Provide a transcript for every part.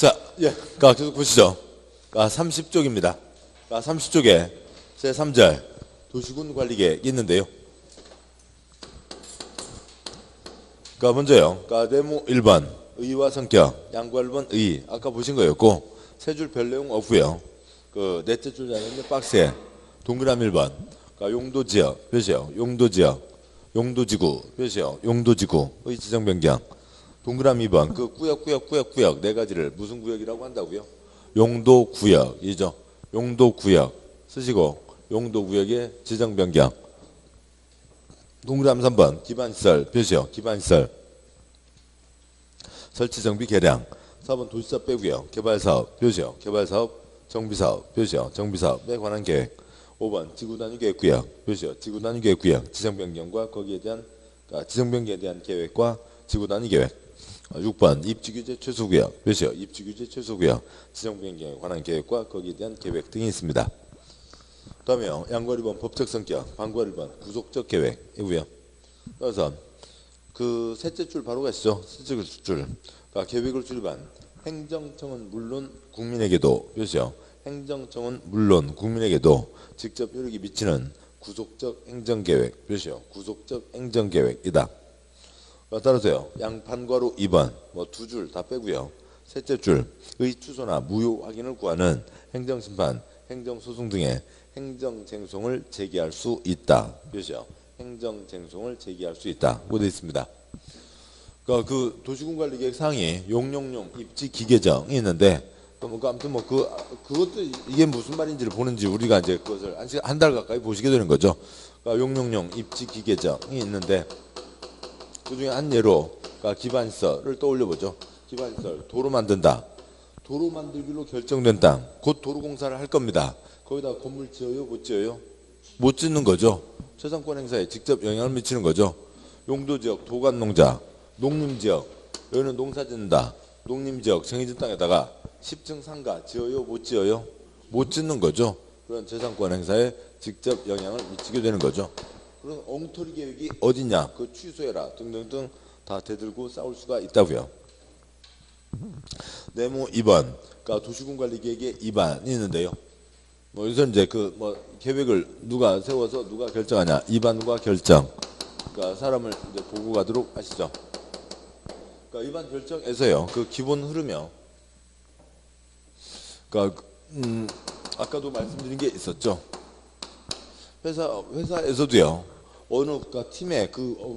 자, 계속 보시죠. 30쪽입니다. 30쪽에 제3절 도시군 관리계획이 있는데요. 먼저요. 네모 1번 의의와 성격, 양과 1번 의의. 아까 보신 거였고 세 줄 별 내용 없고요. 넷째 줄 장에 있는 박스에 동그라미 1번. 용도지역 표시요. 용도지역, 용도지구 표시요. 용도지구의 지정 변경. 동그라미 2번. 구역 네 가지를 무슨 구역이라고 한다고요? 용도구역이죠. 용도구역 쓰시고 용도구역의 지정 변경. 동그라미 3번. 기반시설 표시요. 기반시설 설치 정비 개량. 4번 도시사업 빼고요. 개발사업 표시요. 개발사업 정비사업 표시요. 정비사업에 관한 계획. 5번 지구단위 계획구역 표시요. 지구단위 계획구역 지정 변경과 거기에 대한 지정 변경에 대한 계획과 지구단위 계획. 6번 입지규제 최소구역 표시요. 입지규제 최소구역 지정 변경에 관한 계획과 거기에 대한 계획 등이 있습니다. 다음에요. 양과 1번 법적 성격, 방과 1번 구속적 계획이고요. 그래서 셋째 줄 바로 가시죠. 셋째 줄. 계획을 수립한 행정청은 물론 국민에게도 표시요. 행정청은 물론 국민에게도 직접 효력이 미치는 구속적 행정계획 표시요. 구속적 행정계획이다. 따라서요. 양판괄호 2번 두 줄 다 빼고요. 셋째 줄의 취소나 무효 확인을 구하는 행정심판, 행정소송 등의 행정쟁송을 제기할 수 있다. 표시요. 행정쟁송을 제기할 수 있다고 되어 있습니다. 도시군 관리계획 상이 용용용 입지 기계정이 있는데 아무튼 그것도 이게 무슨 말인지를 보는지 우리가 이제 그것을 한 달 가까이 보시게 되는 거죠. 용용용 입지 기계정이 있는데 그 중에 한 예로 기반시설을 떠올려 보죠. 기반시설 도로 만든다. 도로 만들기로 결정된 땅 곧 도로공사를 할 겁니다. 거기다 건물 지어요? 못 지어요? 못 짓는 거죠. 재산권 행사에 직접 영향을 미치는 거죠. 용도지역 도관농자, 농림지역 여기는 농사 짓는다. 농림지역 정해진 땅에다가 10층 상가 지어요? 못 지어요? 못 짓는 거죠. 그런 재산권 행사에 직접 영향을 미치게 되는 거죠. 그런 엉터리 계획이 어디냐? 취소해라 등등등 다 대들고 싸울 수가 있다고요. 네모 2번. 도시군 관리 계획의 2반이 있는데요. 여기서 이제 계획을 누가 세워서 누가 결정하냐? 2반과 결정. 사람을 이제 보고 가도록 하시죠. 2반 결정에서요. 기본 흐름이요. 아까도 말씀드린 게 있었죠. 회사에서도요. 어느 팀에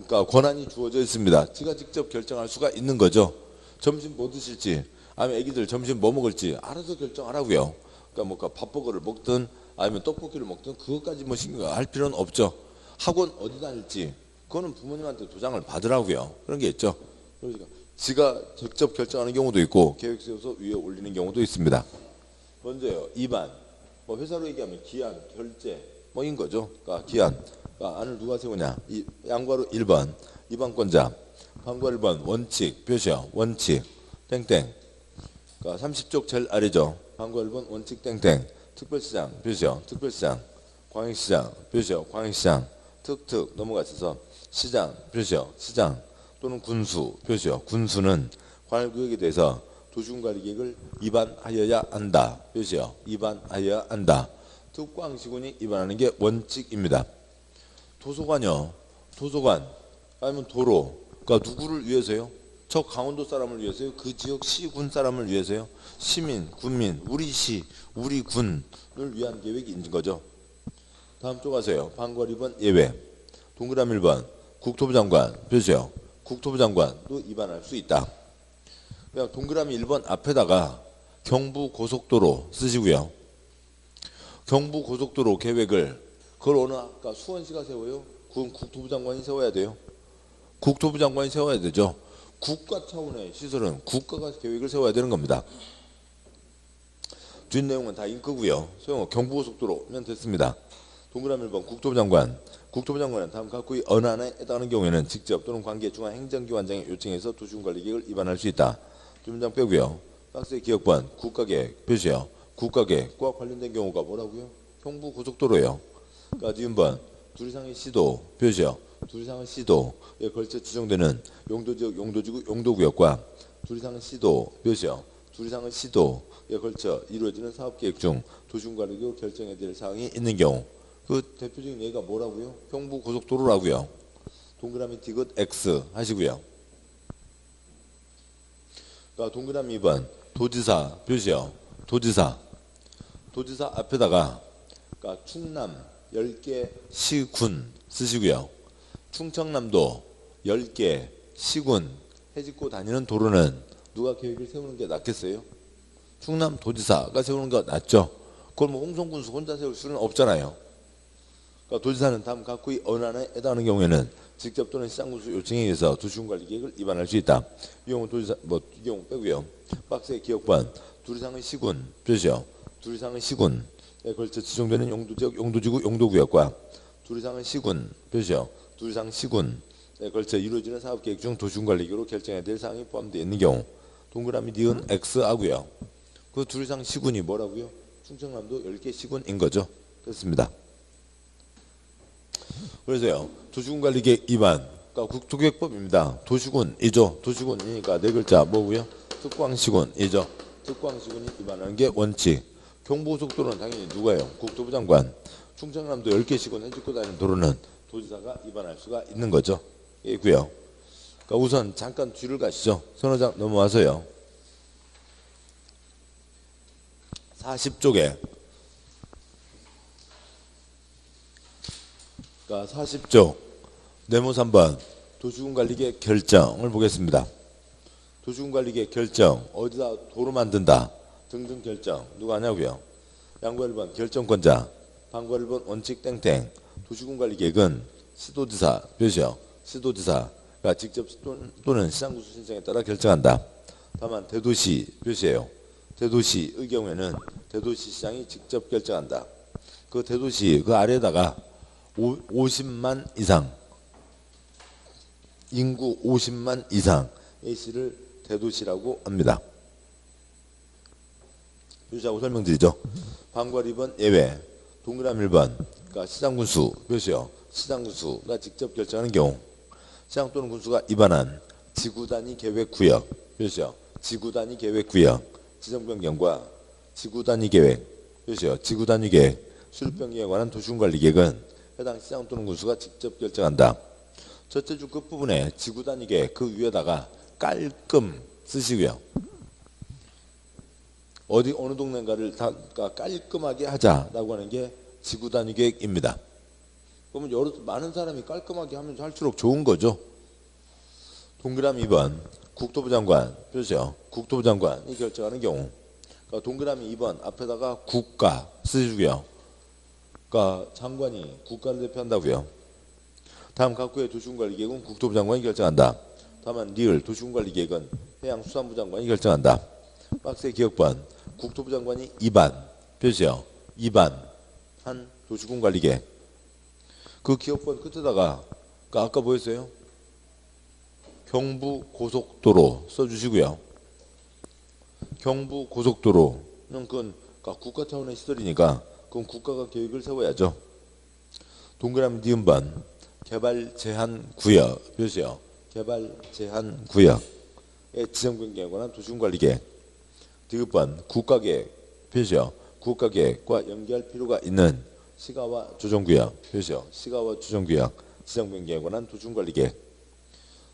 권한이 주어져 있습니다. 지가 직접 결정할 수가 있는 거죠. 점심 뭐 드실지, 아니면 애기들 점심 뭐 먹을지 알아서 결정하라고요. 밥버거를 먹든 아니면 떡볶이를 먹든 그것까지 신경할 필요는 없죠. 학원 어디 다닐지 그거는 부모님한테 도장을 받으라고요. 그런 게 있죠. 그러니까 지가 직접 결정하는 경우도 있고 계획 세워서 위에 올리는 경우도 있습니다. 먼저요. 2반. 회사로 얘기하면 기한, 결제 인 거죠. 기한. 안을 누가 세우냐? 양괄호 1번 2반권자, 방괄호 1번 원칙 표시요. 원칙 땡땡. 30쪽 제일 아래죠. 방괄호 1번 원칙 땡땡. 특별시장 표시요. 특별시장. 광역시장 표시요. 광역시장. 특특 넘어가셔서 시장 표시요. 시장 또는 군수 표시요. 군수는 관할구역에 대해서 도시군관리계획을 입안하여야 한다. 표시요. 입안하여야 한다. 특광시군이 입안하는 게 원칙입니다. 도서관요. 도서관 아니면 도로. 누구를 위해서요? 저 강원도 사람을 위해서요? 그 지역 시군 사람을 위해서요? 시민, 군민, 우리 시, 우리 군을 위한 계획이 있는 거죠. 다음 쪽 가세요. 방괄 2번 예외. 동그라미 1번 국토부 장관 표시요. 국토부 장관도 입안할 수 있다. 그냥 동그라미 1번 앞에다가 경부고속도로 쓰시고요. 경부고속도로 계획을 그걸 어느 수원시가 세워요? 그건 국토부 장관이 세워야 돼요. 국토부 장관이 세워야 되죠. 국가 차원의 시설은 국가가 계획을 세워야 되는 겁니다. 뒷내용은 다 잉크고요. 소용없 경부고속도로면 됐습니다. 동그라미 1번 국토부 장관. 국토부 장관은 다음 각구의 어느 하나에 해당하는 경우에는 직접 또는 관계 중앙행정기관장의 요청에서 도시군관리계획을 입안할 수 있다. 두 문장 빼고요. 박스의 기억번 국가계획 표시요. 국가계획과 관련된 경우가 뭐라고요? 경부고속도로예요. 니은번 둘 이상의 시도 표시요. 둘 이상의 시도에 걸쳐 지정되는 용도지역, 용도지구, 용도구역과 둘 이상의 시도 표시요. 둘 이상의 시도에 걸쳐 이루어지는 사업계획 중 도시군관리局결정해야 될 사항이 있는 경우 그 대표적인 예가 뭐라고요? 경부고속도로라고요. 동그라미 디귿 X 하시고요. 그러니까 동그라미 2번 도지사 표시요. 도지사 앞에다가 그러니까 충남 10개 시군 쓰시고요. 충청남도 10개 시군 해집고 다니는 도로는 누가 계획을 세우는 게 낫겠어요? 충남 도지사가 세우는 게 낫죠. 그걸 뭐 홍성군수 혼자 세울 수는 없잖아요. 그러니까 도지사는 다음 각구의 어느 하나에 해당하는 경우에는 직접 또는 시장군수 요청에 의해서 도시군관리계획을 위반할 수 있다. 이 경우 도지사 이 경우 빼고요. 박스의 기억번 둘 이상의 시군 표시요. 둘 이상의 시군에 걸쳐 지정되는 용도지역, 용도지구, 용도구역과 둘 이상의 시군 표시요. 둘 이상 시군에 걸쳐 이루어지는 사업계획 중 도시군관리계획으로 결정해야 될 사항이 포함되어 있는 경우 동그라미 니은 X 하고요. 그 둘 이상 시군이 뭐라고요? 충청남도 10개 시군인 거죠. 됐습니다. 그래서요. 도시군관리계획 위반 그러니까 국토계획법입니다. 도시군이죠. 도시군이니까 네 글자 뭐고요? 특광시군이죠. 특광시군이 위반하는 게 원칙. 경부고속도로는 당연히 누가요? 국토부 장관. 충청남도 10개 시군 해집고 다니는 도로는 도지사가 위반할 수가 있는 거죠. 있고요. 그러니까 우선 잠깐 뒤를 가시죠. 선호장 넘어와서요. 40쪽에 그러니까 40쪽 네모 3번 도시군관리계획 결정을 보겠습니다. 도시군관리계획 결정 어디다 도로 만든다 등등 결정 누가 하냐고요. 양과 1번 결정권자 방과 1번 원칙 땡땡 도시군관리계획은 시도지사 표시요. 시도지사가 직접 또는 시장군수 신청에 따라 결정한다. 다만 대도시 표시예요. 대도시의 경우에는 대도시시장이 직접 결정한다. 그 대도시 그 아래에다가 50만 이상 인구 50만 이상 A씨를 대도시라고 합니다. 표시하고 설명드리죠. 방과 2번 예외 동그라미 1번 그러니까 시장군수 표시요. 시장군수가 직접 결정하는 경우 시장 또는 군수가 위반한 지구단위 계획구역 표시요. 지구단위 계획구역 지정변경과 지구단위 계획 표시요. 지구단위 계획 수립변경에 관한 도시군관리계획은 해당 시장 또는 군수가 직접 결정한다. 첫째 줄 끝부분에 지구단위 계획 그 위에다가 깔끔 쓰시고요. 어느 동네인가를 다 깔끔하게 하자라고 하는 게 지구단위 계획입니다. 그러면 많은 사람이 깔끔하게 하면서 할수록 좋은 거죠. 동그라미 2번 국토부 장관 표시요. 국토부 장관이 결정하는 경우 그러니까 동그라미 2번 앞에다가 국가 쓰시고요. 그러니까 장관이 국가를 대표한다고요. 다음 각구의 도시군관리계획은 국토부 장관이 결정한다. 다만 리을 도시군관리계획은 해양수산부 장관이 결정한다. 박스의 기억번 국토부 장관이 위반 표시요. 위반한 도시군관리계획 그 기억번 끝에다가 아까 뭐였어요? 경부고속도로 써주시고요. 경부고속도로는 그건 국가 차원의 시설이니까 그럼 국가가 계획을 세워야죠. 동그라미 니은번 개발제한구역 표시요. 개발제한구역의 지정변경에 관한 도시군관리계획 디귿번 국가계획 표시요. 국가계획과 연계할 필요가 있는 시가와 조정구역 표시요. 시가와 조정구역 지정변경에 관한 도시군관리계획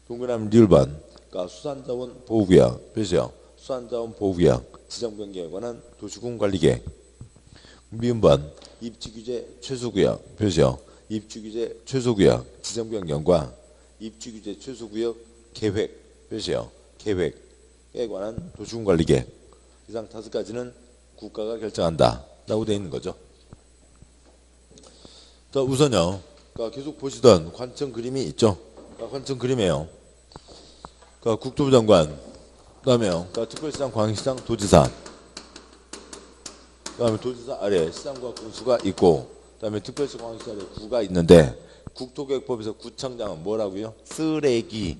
동그라미 리을번 그러니까 수산자원 보호구역 표시요. 수산자원 보호구역 지정변경에 관한 도시군관리계획 미음번 입지규제 최소구역 표시요. 입지규제 최소구역 지정변경과 입지규제 최소구역 계획 표시요. 계획에 관한 도시군관리계획 이상 5가지는 국가가 결정한다 라고 되어 있는 거죠. 자 우선요 그러니까 계속 보시던 관청 그림이 있죠. 그러니까 관청 그림이에요. 그러니까 국토부 장관 그다음에요 그러니까 특별시장 광역시장 도지사 그다음에 도지사 아래 시장과 군수가 있고 그다음에 특별시 광역시 아래 구가 있는데 국토계획법에서 구청장은 뭐라고요? 쓰레기.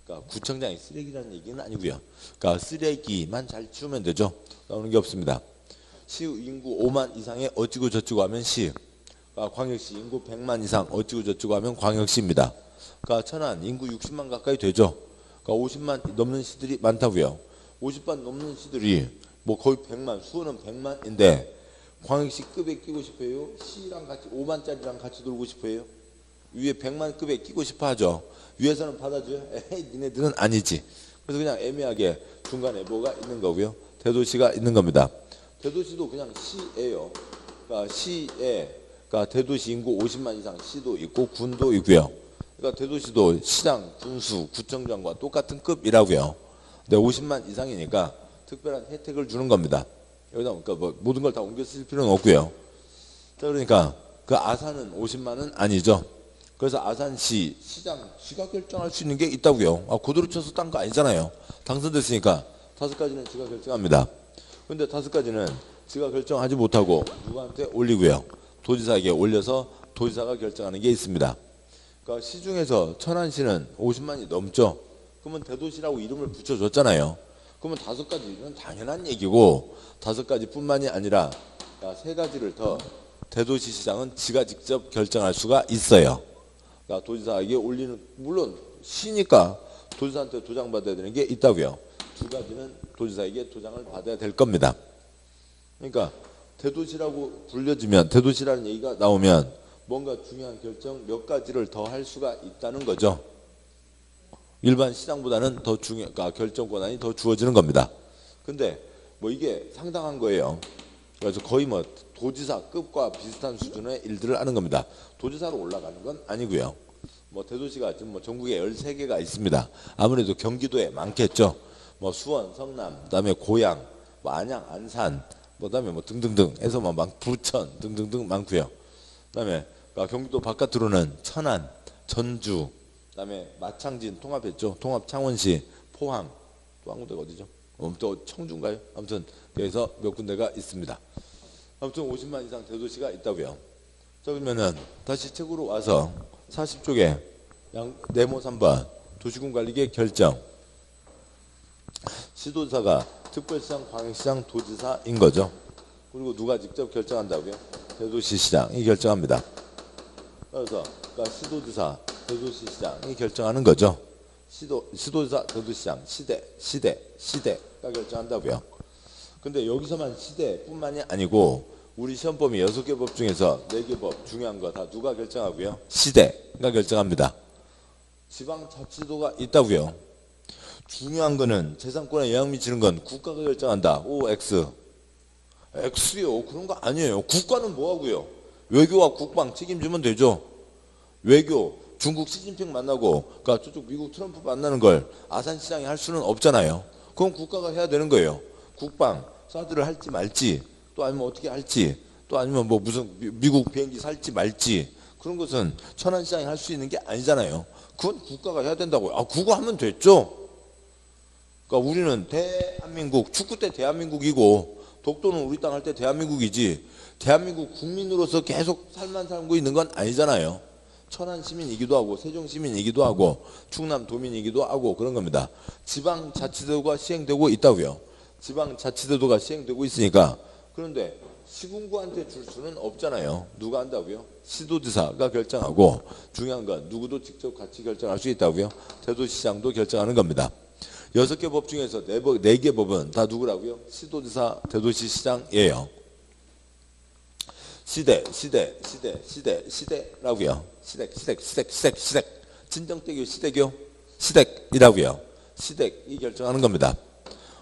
그러니까 구청장이 쓰레기라는 얘기는 아니고요. 그러니까 쓰레기만 잘 치우면 되죠. 나오는 게 없습니다. 시 인구 5만 이상의 어찌고 저찌고 하면 시. 그러니까 광역시 인구 100만 이상 어찌고 저찌고 하면 광역시입니다. 그러니까 천안 인구 60만 가까이 되죠. 그러니까 50만 넘는 시들이 많다고요. 50반 넘는 시들이 뭐 거의 100만, 수원은 100만인데 광역시급에 끼고 싶어요? 시랑 같이 5만짜리랑 같이 놀고 싶어요? 위에 100만급에 끼고 싶어 하죠. 위에서는 받아줘요? 에이, 니네들은 아니지. 그래서 그냥 애매하게 중간에 뭐가 있는 거고요. 대도시가 있는 겁니다. 대도시도 그냥 시예요. 그러니까 시에, 그러니까 대도시 인구 50만 이상 시도 있고 군도 있고요. 그러니까 대도시도 시장, 군수, 구청장과 똑같은 급이라고요. 근데 50만 이상이니까 특별한 혜택을 주는 겁니다. 여기다 그러니까 뭐 모든 걸 다 옮겨 쓸 필요는 없고요. 자, 그러니까 그 아산은 50만은 아니죠. 그래서 아산시 시장 지가 결정할 수 있는 게 있다고요. 그대로 쳐서 딴 거 아니잖아요. 당선됐으니까 5가지는 지가 결정합니다. 근데 5가지는 지가 결정하지 못하고 누구한테 올리고요. 도지사에게 올려서 도지사가 결정하는 게 있습니다. 그러니까 시중에서 천안시는 50만이 넘죠. 그러면 대도시라고 이름을 붙여줬잖아요. 그러면 5가지는 당연한 얘기고 5가지뿐만이 아니라 3가지를 더 대도시시장은 지가 직접 결정할 수가 있어요. 그러니까 도지사에게 올리는, 물론 시니까 도지사한테 도장받아야 되는 게 있다고요. 2가지는 도지사에게 도장을 받아야 될 겁니다. 그러니까 대도시라고 불려지면, 대도시라는 얘기가 나오면 뭔가 중요한 결정 몇 가지를 더 할 수가 있다는 거죠. 일반 시장보다는 더 그러니까 결정 권한이 더 주어지는 겁니다. 근데 뭐 이게 상당한 거예요. 그래서 거의 뭐 도지사급과 비슷한 수준의 일들을 하는 겁니다. 도지사로 올라가는 건 아니고요. 뭐 대도시가 지금 뭐 전국에 13개가 있습니다. 아무래도 경기도에 많겠죠. 뭐 수원, 성남, 그다음에 고양, 뭐 안양, 안산, 그다음에 뭐 등등등 해서 뭐 부천 등등등 많고요. 그다음에 경기도 바깥으로는 천안, 전주, 그다음에 마창진 통합했죠. 통합 창원시, 포항, 또 한 군데가 어디죠? 또 청주인가요? 아무튼 그래서 몇 군데가 있습니다. 아무튼 50만 이상 대도시가 있다고요. 자, 그러면은 다시 책으로 와서 40쪽에 네모 3번 도시군관리계 결정. 시도지사가 특별시장, 광역시장, 도지사인 거죠. 그리고 누가 직접 결정한다고요? 대도시시장이 결정합니다. 그래서 그러니까 시도지사, 대도시시장이 결정하는 거죠. 시도지사, 대도시시장, 시대가 결정한다고요. 근데 여기서만 시대뿐만이 아니고 우리 시험범위 6개 법 중에서 4개 법 중요한 거 다 누가 결정하고요? 시대가 결정합니다. 지방자치도가 있다고요. 중요한 거는 재산권에 영향 미치는 건 국가가 결정한다. O, X. X요. 그런 거 아니에요. 국가는 뭐 하고요? 외교와 국방 책임지면 되죠. 외교, 중국 시진핑 만나고, 그러니까 저쪽 미국 트럼프 만나는 걸 아산시장이 할 수는 없잖아요. 그건 국가가 해야 되는 거예요. 국방, 사드를 할지 말지, 또 아니면 어떻게 할지, 또 아니면 뭐 무슨 미국 비행기 살지 말지, 그런 것은 천안시장이 할 수 있는 게 아니잖아요. 그건 국가가 해야 된다고요. 그거 하면 됐죠. 그러니까 우리는 대한민국, 축구 때 대한민국이고, 독도는 우리 땅 할 때 대한민국이지, 대한민국 국민으로서 계속 살고 있는 건 아니잖아요. 천안 시민이기도 하고 세종 시민이기도 하고 충남 도민이기도 하고 그런 겁니다. 지방자치제도가 시행되고 있다고요. 지방자치제도가 시행되고 있으니까. 그런데 시군구한테 줄 수는 없잖아요. 누가 한다고요? 시도지사가 결정하고, 중요한 건 누구도 직접 같이 결정할 수 있다고요. 대도시장도 결정하는 겁니다. 6개 법 중에서 4개 법은 다 누구라고요? 시도지사, 대도시시장이에요. 시대라고요. 시댁. 진정되교 시대교, 시댁이라고요. 시댁이 결정하는 겁니다.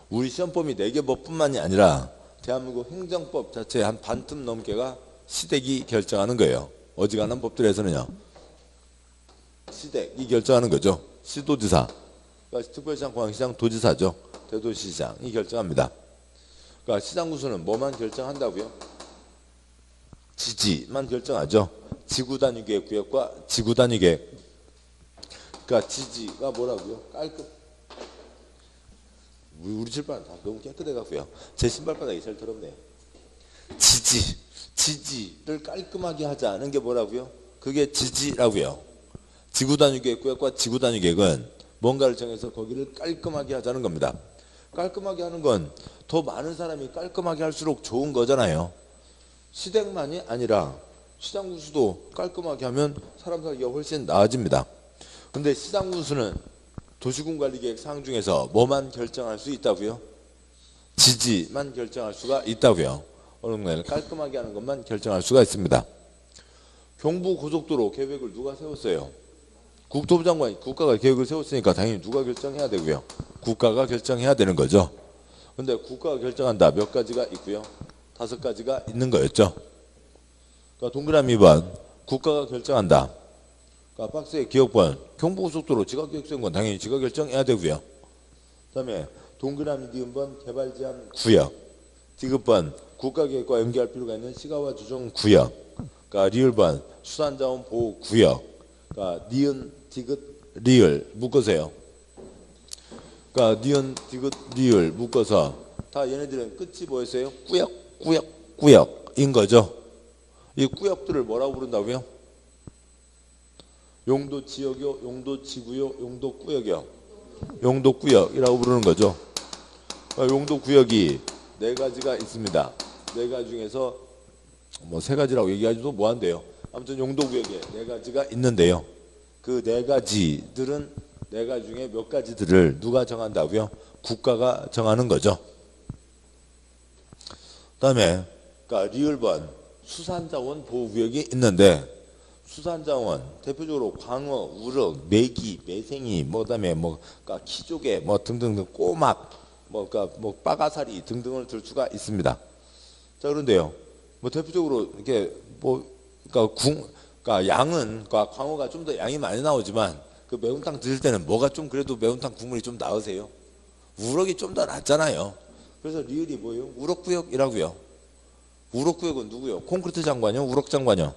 우리 시험범위 4개 법뿐만이 아니라 대한민국 행정법 자체의 한 반틈 넘게가 시댁이 결정하는 거예요. 어지간한 법들에서는요. 시댁이 결정하는 거죠. 시도지사, 그러니까 특별시장, 광역시장, 도지사죠. 대도시시장이 결정합니다. 그러니까 시장구수는 뭐만 결정한다고요? 지지만 결정하죠. 지구단위계획 구역과 지구단위계획. 그러니까 지지가 뭐라고요? 깔끔. 우리 집안 다 너무 깨끗해갖고요. 제 신발바닥이 제일 더럽네요. 지지를 깔끔하게 하자는 게 뭐라고요? 그게 지지라고요. 지구단위계획 구역과 지구단위계획은 뭔가를 정해서 거기를 깔끔하게 하자는 겁니다. 깔끔하게 하는 건 더 많은 사람이 깔끔하게 할수록 좋은 거잖아요. 시댁만이 아니라 시장군수도 깔끔하게 하면 사람 살기가 훨씬 나아집니다. 근데 시장군수는 도시군관리계획 사항 중에서 뭐만 결정할 수 있다고요? 지지만 결정할 수가 있다고요. 어느 깔끔하게 하는 것만 결정할 수가 있습니다. 경부고속도로 계획을 누가 세웠어요? 국토부 장관이 국가가 계획을 세웠으니까 당연히 누가 결정해야 되고요. 국가가 결정해야 되는 거죠. 근데 국가가 결정한다. 몇 가지가 있고요. 5가지가 있는 거였죠. 그러니까 동그라미 2번 국가가 결정한다. 그러니까 박스의 기억번 경부고속도로 지가 계획 세운 건 당연히 지가 결정해야 되고요. 그다음에 동그라미 니은번 개발 제한 구역, 디귿번 국가계획과 연계할 필요가 있는 시가와 조정 구역, 그러니까 리을번 수산자원 보호 구역, 그러니까 니은 디귿 리을 묶으세요. 그러니까 니은 디귿 리을 묶어서 다 얘네들은 끝이 뭐였어요? 구역, 구역, 구역인 거죠. 이 구역들을 뭐라고 부른다고요? 용도 지역이요, 용도 지구요, 용도 구역이요. 용도 구역이라고 부르는 거죠. 용도 구역이 4가지가 있습니다. 4가지 중에서 뭐 3가지라고 얘기하기도 뭐한데요. 아무튼 용도 구역에 4가지가 있는데요. 그 4가지들은 4가지 중에 몇 가지들을 누가 정한다고요? 국가가 정하는 거죠. 그다음에 그러니까 리을번 수산자원 보호구역이 있는데 수산자원 대표적으로 광어, 우럭, 메기, 매생이, 뭐 그다음에 뭐 그러니까 키조개, 뭐 등등등 꼬막, 뭐 그러니까 뭐 빠가사리 등등을 들 수가 있습니다. 자 그런데요, 뭐 대표적으로 이렇게 뭐 그러니까 양은 그러니까 광어가 좀 더 양이 많이 나오지만 그 매운탕 드실 때는 뭐가 좀 그래도 매운탕 국물이 좀 나으세요? 우럭이 좀 더 낫잖아요. 그래서 리을이 뭐예요? 우럭구역이라고요. 우럭구역은 누구요? 콘크리트 장관이요? 우럭 장관이요?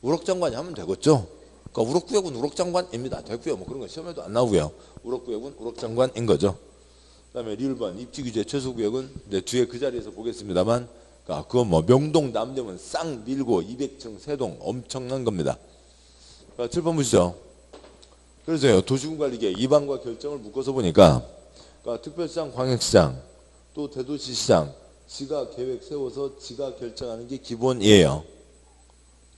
우럭 장관이 하면 되겠죠. 그러니까 우럭구역은 우럭 장관입니다. 됐고요. 뭐 그런 건 시험에도 안 나오고요. 우럭구역은 우럭 장관인 거죠. 그다음에 리을번 입지규제 최소구역은 이제 뒤에 그 자리에서 보겠습니다만, 그러니까 그건 뭐 명동 남대문 쌍 밀고 200층 세동 엄청난 겁니다. 그러니까 7번 보시죠. 그래서요 도시군관리계 입안과 결정을 묶어서 보니까, 그러니까 특별시장, 광역시장, 또 대도시시장 지가 계획 세워서 지가 결정하는 게 기본이에요.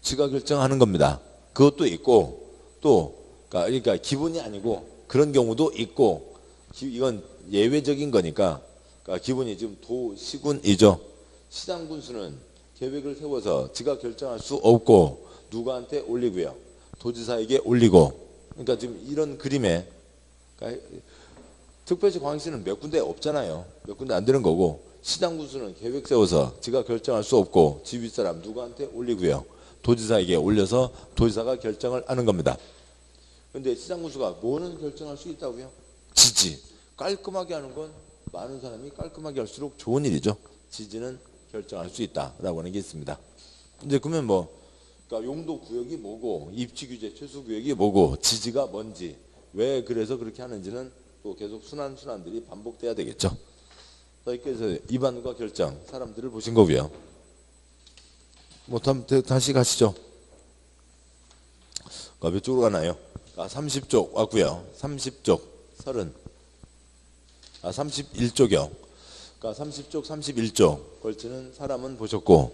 지가 결정하는 겁니다. 그것도 있고 또 그러니까 기본이 아니고 그런 경우도 있고, 이건 예외적인 거니까 그러니까 기본이 지금 도시군이죠. 시장 군수는 계획을 세워서 지가 결정할 수 없고 누구한테 올리고요. 도지사에게 올리고. 그러니까 지금 이런 그림에 그러니까 특별시 광역시는 몇 군데 없잖아요. 몇 군데 안 되는 거고, 시장 군수는 계획 세워서 지가 결정할 수 없고 지 윗사람 누구한테 올리고요. 도지사에게 올려서 도지사가 결정을 하는 겁니다. 그런데 시장 군수가 뭐는 결정할 수 있다고요? 지지. 깔끔하게 하는 건 많은 사람이 깔끔하게 할수록 좋은 일이죠. 지지는 결정할 수 있다라고 하는 게 있습니다. 이제 그러면 뭐 그러니까 용도 구역이 뭐고 입지 규제 최소 구역이 뭐고 지지가 뭔지 왜 그래서 그렇게 하는지는 또 계속 순환들이 반복돼야 되겠죠. 그래서 입안과 결정 사람들을 보신 거고요. 뭐 다시 가시죠. 몇 쪽으로 가나요? 30쪽 왔고요. 30쪽 31쪽이요. 그러니까 30쪽 31쪽 걸치는 사람은 보셨고,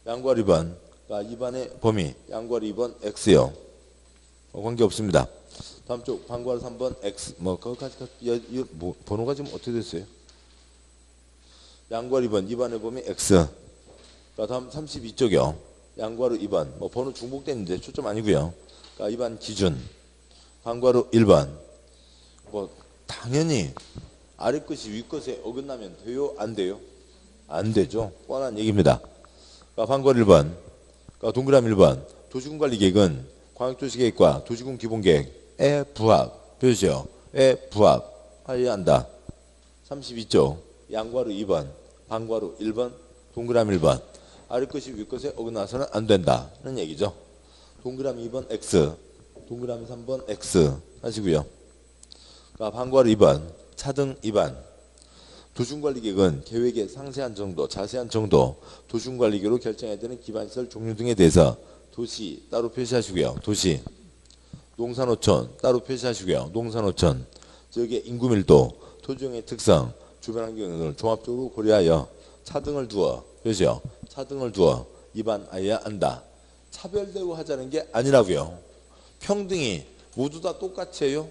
양괄 입안, 그러니까 입안의 범위 양괄 2번 X요. 관계 없습니다. 다음 쪽 반괄 3번 X. 뭐 거기까지 뭐 번호가 지금 어떻게 됐어요? 양괄 2번 입안의 범위 X. 다음 32쪽이요. 양괄호 2번. 뭐 번호 중복됐는데 초점 아니고요. 그러니까 입안 기준. 반괄호 1번. 뭐 당연히 아래 것이 위 것에 어긋나면 돼요? 안 돼요? 안 되죠. 뻔한 얘기입니다. 그러니까 반괄 1번. 그러니까 동그라미 1번. 도시군관리계획은 광역도시계획과 도시군 기본계획에 부합. 표시요. 에 부합하여야 한다. 32쪽. 양괄호 2번. 반괄호 1번. 동그라미 1번. 아래 것이 위 것에 어긋나서는 안 된다는 얘기죠. 동그라미 2번 X, 동그라미 3번 X 하시고요. 그러니까 반괄호 2번 차등 2번. 도시군관리계획은 계획의 상세한 정도, 자세한 정도, 도시군관리계획으로 결정해야 되는 기반시설 종류 등에 대해서 도시 따로 표시하시고요. 도시, 농산어촌 따로 표시하시고요. 농산어촌, 지역의 인구 밀도, 토지용의 특성, 주변 환경 등을 종합적으로 고려하여 차등을 두어 표시요. 차등을 두어 입안하여야 한다. 차별대우 하자는 게 아니라고요. 평등히 모두 다 똑같이 해요?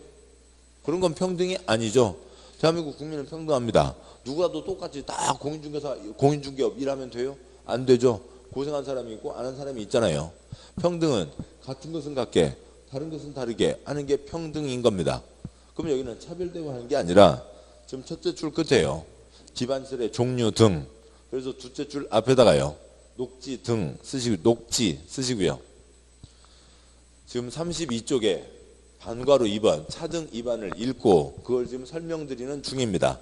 그런 건 평등이 아니죠. 대한민국 국민은 평등합니다. 누구라도 똑같이 다 공인중개사, 공인중개업 일하면 돼요? 안 되죠. 고생한 사람이 있고 안 한 사람이 있잖아요. 평등은 같은 것은 같게 다른 것은 다르게 하는 게 평등인 겁니다. 그럼 여기는 차별되고 하는 게 아니라 지금 첫째 줄 끝에요. 기반시설의 종류 등. 그래서 둘째 줄 앞에다가요. 녹지 등 녹지 쓰시고요. 지금 32쪽에 반괄호 2번 차등 2반을 읽고 그걸 지금 설명드리는 중입니다.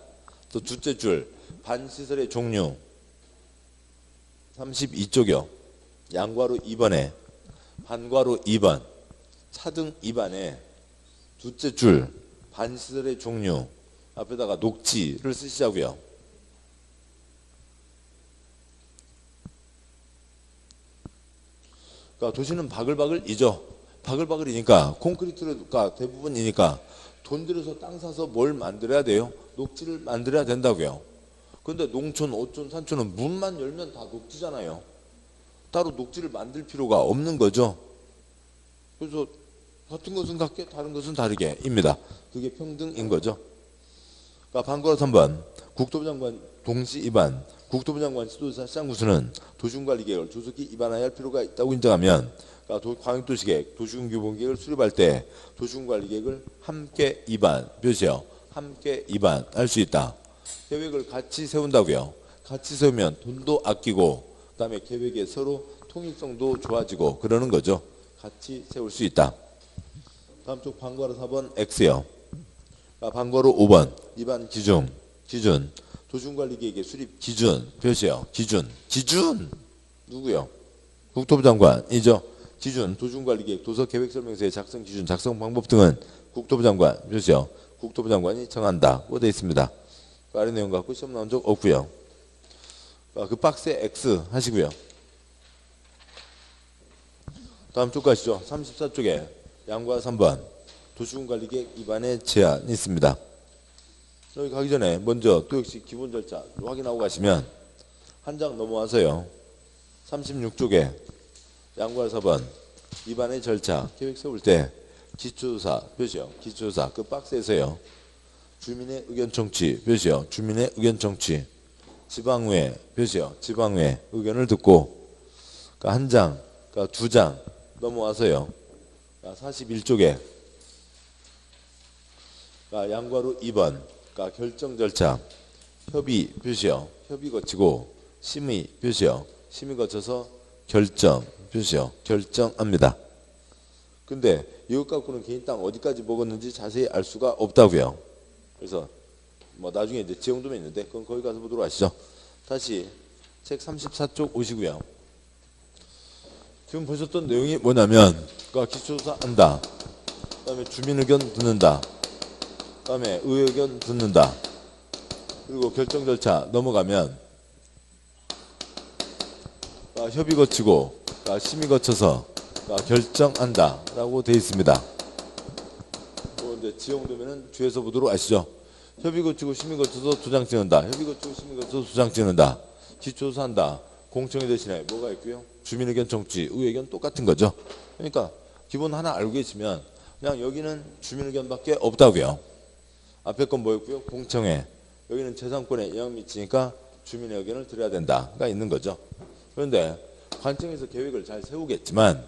또 둘째 줄 반시설의 종류 32쪽이요. 양괄호 2번에 반괄호 2번 차등 2반에 둘째 줄 반시설의 종류 앞에다가 녹지를 쓰시자고요. 그러니까 도시는 바글바글이죠. 바글바글이니까 콘크리트가 대부분이니까 돈 들여서 땅 사서 뭘 만들어야 돼요? 녹지를 만들어야 된다고요. 그런데 농촌, 어촌, 산촌은 문만 열면 다 녹지잖아요. 따로 녹지를 만들 필요가 없는 거죠. 그래서 같은 것은 같게 다른 것은 다르게입니다. 그게 평등인 거죠. 그러니까 반괄호 3번 국토부 장관 동시 입안 국토부 장관 지도자 시장구수는 도시군관리계획을 조속히 입안해야 할 필요가 있다고 인정하면 그러니까 광역도시계획, 도시군규모계획을 수립할 때 도시군관리계획을 함께 입안, 표시요. 함께 입안할 수 있다. 계획을 같이 세운다고요. 같이 세우면 돈도 아끼고 그다음에 계획에 서로 통일성도 좋아지고 그러는 거죠. 같이 세울 수 있다. 다음 쪽 반괄호 4번 X요. 반괄호 5번 입안 기준 도시군관리계획의 수립 기준 표시요. 기준 누구요? 국토부 장관이죠. 기준 도시군관리계획 도서계획설명서의 작성 기준 작성 방법 등은 국토부 장관 표시요. 국토부 장관이 정한다고 되어 있습니다. 그 아래 내용 갖고 시험 나온 적 없고요. 그 박스에 X 하시고요. 다음 쪽 가시죠. 34쪽에 양과 3번 도시군관리계획 입안의 제한이 있습니다. 여기 가기 전에 먼저 또 역시 기본 절차 확인하고 가시면 한 장 넘어와서요. 36쪽에 양과 4번 입안의 절차 계획 세울 때 기초조사 표시요. 기초조사 그 박스에서요. 주민의 의견 청취 표시요. 주민의 의견 청취 지방의회 표시요. 지방의회 의견을 듣고 한 장, 두 장 넘어와서요. 41쪽에 양괄호 2번 결정 절차 협의 표시요. 협의 거치고 심의 표시요. 심의 거쳐서 결정 표시요. 결정합니다. 근데 이것 갖고는 개인 땅 어디까지 먹었는지 자세히 알 수가 없다고요. 그래서 뭐 나중에 이제 지형도면 있는데 그건 거기 가서 보도록 하시죠. 다시 책 34쪽 오시고요. 지금 보셨던 내용이 뭐냐면 기초조사 한다. 그다음에 주민 의견 듣는다. 그다음에 의회 의견 듣는다. 그리고 결정 절차 넘어가면 협의 거치고 심의 거쳐서 결정한다 라고 되어 있습니다. 이제 지형도면은 뒤에서 보도록 하시죠. 협의 거치고 심의 거쳐서 도장 찍는다. 협의 거치고 심의 거쳐서 도장 찍는다. 기초조사 한다. 공청회 대신에 뭐가 있고요? 주민 의견 청취, 의회 의견 똑같은 거죠. 그러니까 기본 하나 알고 계시면 그냥 여기는 주민 의견밖에 없다고요. 앞에 건 뭐였고요? 공청회. 여기는 재산권에 영향 미치니까 주민의 의견을 들어야 된다가 있는 거죠. 그런데 관청에서 계획을 잘 세우겠지만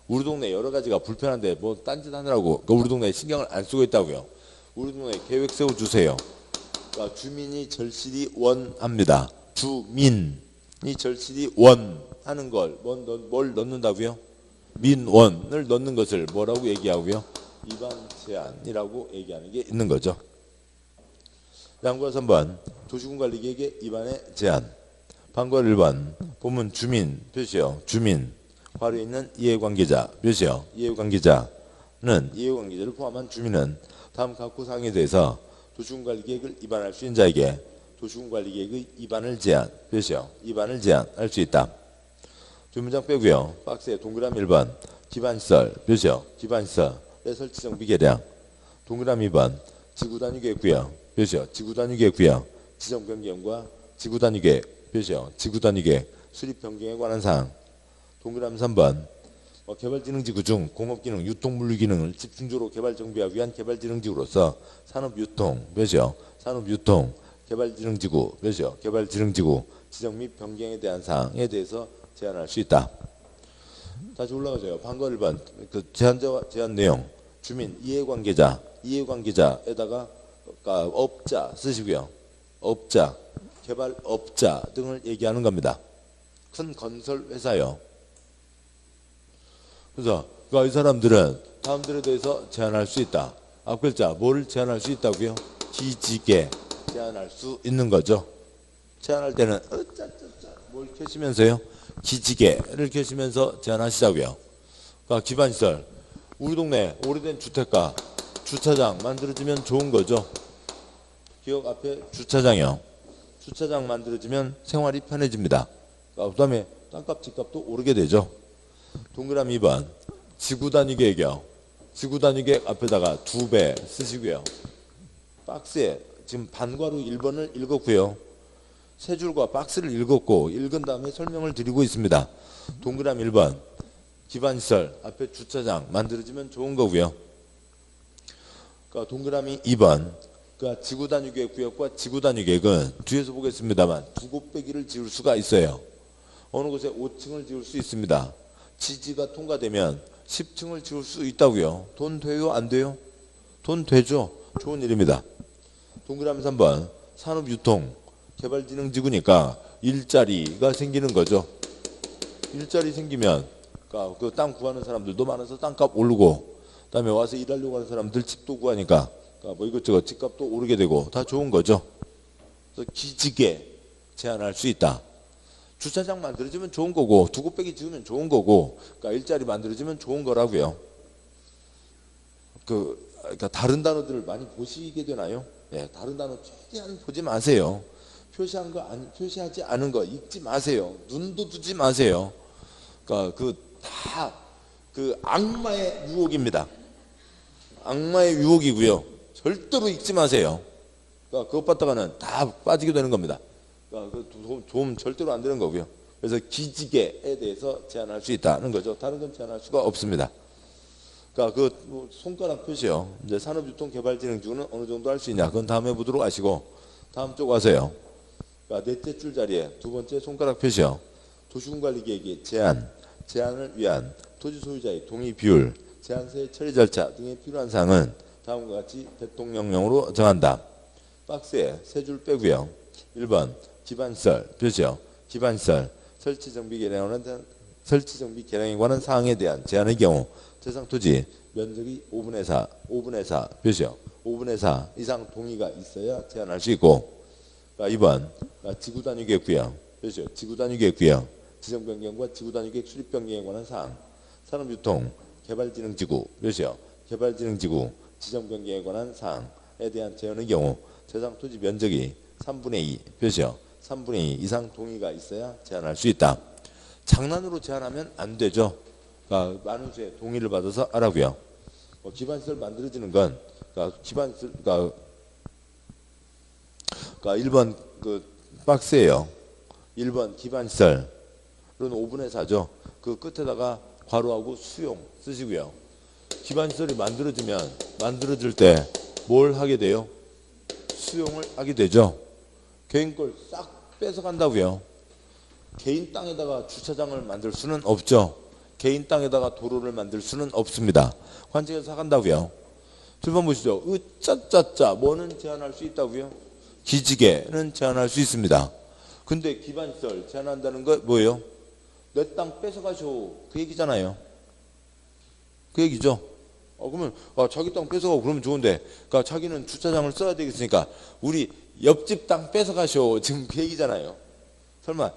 우리 동네 여러 가지가 불편한데 뭐 딴짓 하느라고 우리 동네에 신경을 안 쓰고 있다고요. 우리 동네 계획 세워주세요. 그러니까 주민이 절실히 원합니다. 주민이 절실히 원하는 걸 뭘 넣는다고요? 민원을 넣는 것을 뭐라고 얘기하고요? 입안 제한이라고 얘기하는 게 있는 거죠. 양과 3번 도시군관리계획의 입안의 제한. 반괄 1번 본문 주민 표시요. 주민 괄호에 있는 이해관계자 표시요. 이해관계자는 이해관계자를 포함한 주민은 다음 각호 사항에 대해서 도시군관리계획을 입안할 수 있는 자에게 도시군관리계획의 입안을 제한 표시요. 입안을 제한할 수 있다. 두 문장 빼고요. 박스에 동그라미 1번 기반시설 표시요. 기반시설의 설치 정비 계량. 동그라미 2번 지구단위계획구역 표시요. 지구단위계획구역 지정 변경과 지구단위계획 표시요. 지구단위계획 수립 변경에 관한 사항. 동그라미 3번 개발지능지구 중 공업기능, 유통물류 기능을 집중적으로 개발 정비하기 위한 개발지능지구로서 산업유통 표시요. 산업유통, 개발진흥지구, 몇이요? 개발진흥지구 지정 및 변경에 대한 사항에 대해서 제한할 수 있다. 다시 올라가세요. 방과 1번 그 제한자와 제한 내용, 주민, 이해관계자, 이해관계자에다가 업자 쓰시고요. 업자, 개발업자 등을 얘기하는 겁니다. 큰 건설 회사요. 그래서 이 사람들은 다음들에 대해서 제한할 수 있다. 앞글자 뭘 제한할 수 있다고요? 기지개 제한할 수 있는 거죠. 제한할 때는 뭘 켜시면서요? 기지개를 켜시면서 제한하시자고요. 그러니까 기반시설, 우리 동네 오래된 주택가 주차장 만들어지면 좋은 거죠. 기억 앞에 주차장이요. 주차장 만들어지면 생활이 편해집니다. 그 다음에 땅값 집값도 오르게 되죠. 동그라미 2번 지구단위 계획이요. 지구단위 계획 앞에다가 2배 쓰시고요. 박스에 지금 반괄호 1번을 읽었고요. 세 줄과 박스를 읽었고 읽은 다음에 설명을 드리고 있습니다. 동그라미 1번 기반시설 앞에 주차장 만들어지면 좋은 거고요. 그러니까 동그라미 2번 그러니까 지구단위 계획 구역과 지구단위 계획은 뒤에서 보겠습니다만 두 곱빼기를 지을 수가 있어요. 어느 곳에 5층을 지을 수 있습니다. 지지가 통과되면 10층을 지을 수 있다고요. 돈 돼요? 안 돼요? 돈 되죠. 좋은 일입니다. 동그라미 3번 산업유통 개발진흥지구니까 일자리가 생기는 거죠. 일자리 생기면 그러니까 그 땅 구하는 사람들도 많아서 땅값 오르고 그다음에 와서 일하려고 하는 사람들 집도 구하니까 그러니까 뭐 이것저것 집값도 오르게 되고 다 좋은 거죠. 그래서 기지개 제한할 수 있다. 주차장 만들어지면 좋은 거고 두 곱빼기 지으면 좋은 거고 그러니까 일자리 만들어지면 좋은 거라고요. 그러니까 다른 단어들을 많이 보시게 되나요? 네, 다른 단어 최대한 보지 마세요. 표시한 거 표시하지 않은 거 읽지 마세요. 눈도 두지 마세요. 그러니까 그 악마의 유혹입니다. 악마의 유혹이고요. 절대로 읽지 마세요. 그러니까 그것 받다가는 다 빠지게 되는 겁니다. 그러니까 그 도움 절대로 안 되는 거고요. 그래서 기지개에 대해서 제한할 수 있다는 거죠. 다른 건 제한할 수가 없습니다. 그러니까 그 손가락 표시요. 이제 산업유통개발진흥지구는 어느 정도 할 수 있냐? 그건 다음에 보도록 하시고 다음 쪽 와서요. 그러니까 넷째 줄 자리에 두 번째 손가락 표시요. 도시군관리계획의 제한을 위한 토지 소유자의 동의 비율, 제한서의 처리 절차 등에 필요한 사항은 다음과 같이 대통령령으로 정한다. 박스에 세 줄 빼고요. 1번 기반시설 표시요. 기반시설 설치정비 개량에 관한 사항에 대한 제한의 경우 대상 토지 면적이 5분의 4 표시요. 5분의 4 이상 동의가 있어야 제한할 수 있고 2번 지구단위 계획 구역 표시요. 지구단위 계획 구역 지정 변경과 지구단위 계획 수립 변경에 관한 사항 산업유통 개발진흥지구 표시요. 개발진흥지구 지정 변경에 관한 사항에 대한 제한의 경우 대상 토지 면적이 3분의 2 표시요. 3분의 2 이상 동의가 있어야 제한할 수 있다. 장난으로 제한하면 안 되죠. 그러니까 많은 수의 동의를 받아서 하라고요. 기반시설 만들어지는 건 기반시설 그러니까 1번 그 박스예요. 1번 기반시설은 5분의 4죠. 그 끝에다가 괄호하고 수용 쓰시고요. 기반시설이 만들어질 때 뭘 하게 돼요? 수용을 하게 되죠. 개인 걸 싹 뺏어간다고요. 개인 땅에다가 주차장을 만들 수는 없죠. 개인 땅에다가 도로를 만들 수는 없습니다. 관청에서 사간다고요. 7번 보시죠. 으짜짜짜 뭐는 제한할 수 있다고요? 기지개는 제한할 수 있습니다. 근데 기반시설 제한한다는 거 뭐예요? 내 땅 뺏어가쇼 그 얘기잖아요. 그 얘기죠. 그러면 자기 땅 뺏어가고 그러면 좋은데 그러니까 자기는 주차장을 써야 되겠으니까 우리 옆집 땅 뺏어가쇼 지금 그 얘기잖아요. 설마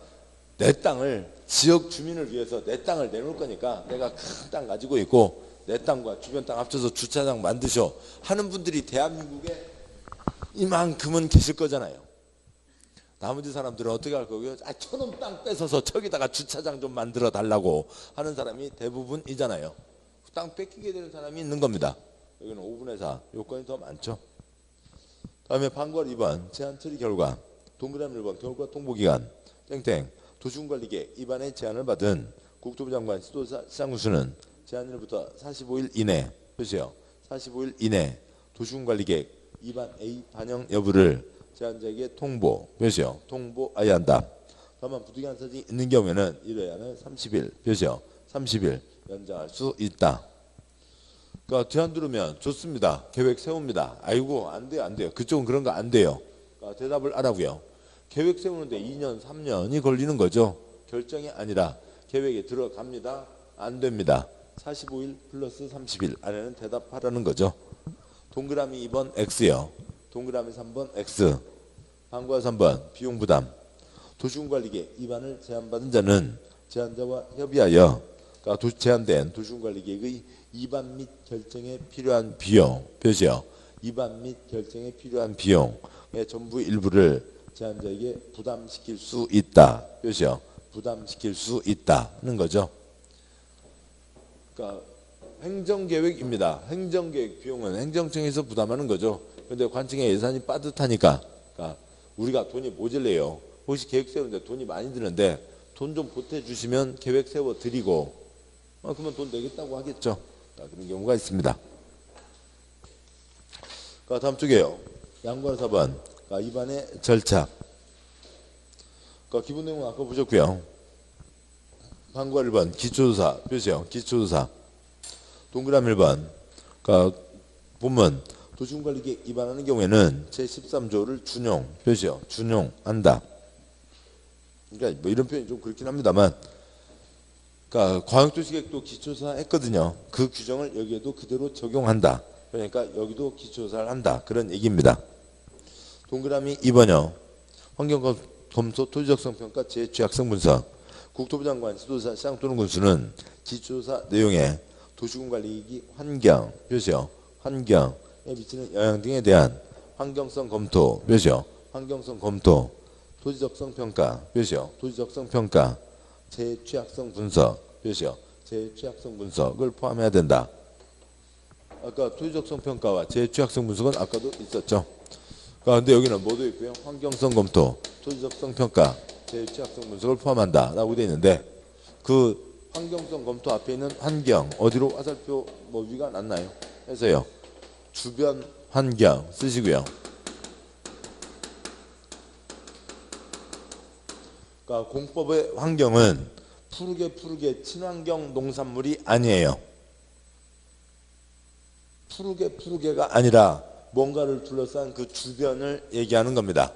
내 땅을 지역 주민을 위해서 내 땅을 내놓을 거니까 내가 큰 땅 가지고 있고 내 땅과 주변 땅 합쳐서 주차장 만드셔 하는 분들이 대한민국에 이만큼은 계실 거잖아요. 나머지 사람들은 어떻게 할 거고요? 저놈 땅 뺏어서 저기다가 주차장 좀 만들어 달라고 하는 사람이 대부분이잖아요. 땅 뺏기게 되는 사람이 있는 겁니다. 여기는 5분의 4 요건이 더 많죠. 다음에 방괄 2번 제한 처리 결과 동그라미 1번 결과 통보기간 땡땡 도시군관리계 입안의 제한을 받은 국토부 장관 시도사 시장군수는 제한일부터 45일 이내 표시요. 45일 이내 도시군관리계획 2반 A 반영 여부를 제한자에게 통보 몇이요? 통보해야 한다. 다만 부득이한 사정이 있는 경우에는 1회안을 30일 몇이요? 30일 연장할 수 있다. 그러니까 제한 들으면 좋습니다. 계획 세웁니다. 아이고 안 돼요 안 돼요. 그쪽은 그런 거 안 돼요. 그러니까 대답을 하라고요. 계획 세우는데 2년 3년이 걸리는 거죠. 결정이 아니라 계획에 들어갑니다. 안 됩니다. 45일 플러스 30일 안에는 대답하라는 거죠. 동그라미 2번 X요. 동그라미 3번 X. 방과 3번 비용 부담. 도시군관리계 2반을 제한받은 자는 제한자와 협의하여 그러니까 제한된 도시군관리계획의 2반 및 결정에 필요한 비용 표시요. 2반 및 결정에 필요한 비용의 전부 일부를 제한자에게 부담시킬 수 있다. 표시요. 부담시킬 수 있다는 거죠. 그러니까 행정계획입니다. 행정계획 비용은 행정청에서 부담하는 거죠. 그런데 관청의 예산이 빠듯하니까 그러니까 우리가 돈이 모자라요. 혹시 계획 세우는데 돈이 많이 드는데 돈 좀 보태주시면 계획 세워드리고 그러면 돈 내겠다고 하겠죠. 그런 경우가 있습니다. 다음 쪽이에요. 양관 4번. 입안의 절차. 기본 내용은 아까 보셨고요. 방과 1번 기초조사 표시요. 기초조사. 동그라미 1번. 본문 도시군관리계획 위반하는 경우에는 제13조를 준용 표시요. 준용한다. 그러니까 뭐 이런 표현이 좀 그렇긴 합니다만 광역도시계획도 기초조사 했거든요. 그 규정을 여기에도 그대로 적용한다. 그러니까 여기도 기초조사를 한다. 그런 얘기입니다. 동그라미 2번요. 환경검토 토지적성평가 제 취약성 분석. 국토부 장관 지도사 시장 또는 군수는 기초조사 내용에 도시군관리계획이 환경 표시요. 환경에 미치는 영향 등에 대한 환경성 검토 표시요. 환경성 검토. 토지적성 평가 표시요. 토지적성 평가. 제 취약성 분석 표시요. 제 취약성 분석을 포함해야 된다. 아까 토지적성 평가와 제 취약성 분석은 아까도 있었죠. 근데 여기는 뭐도 있고요. 환경성 검토, 토지적성 평가, 제 취약성 분석을 포함한다 라고 되어 있는데 그 환경성 검토 앞에 있는 환경 어디로 화살표 위가 났나요? 해서요. 주변 환경 쓰시고요. 공법의 환경은 푸르게 친환경 농산물이 아니에요. 푸르게가 아니라 뭔가를 둘러싼 그 주변을 얘기하는 겁니다.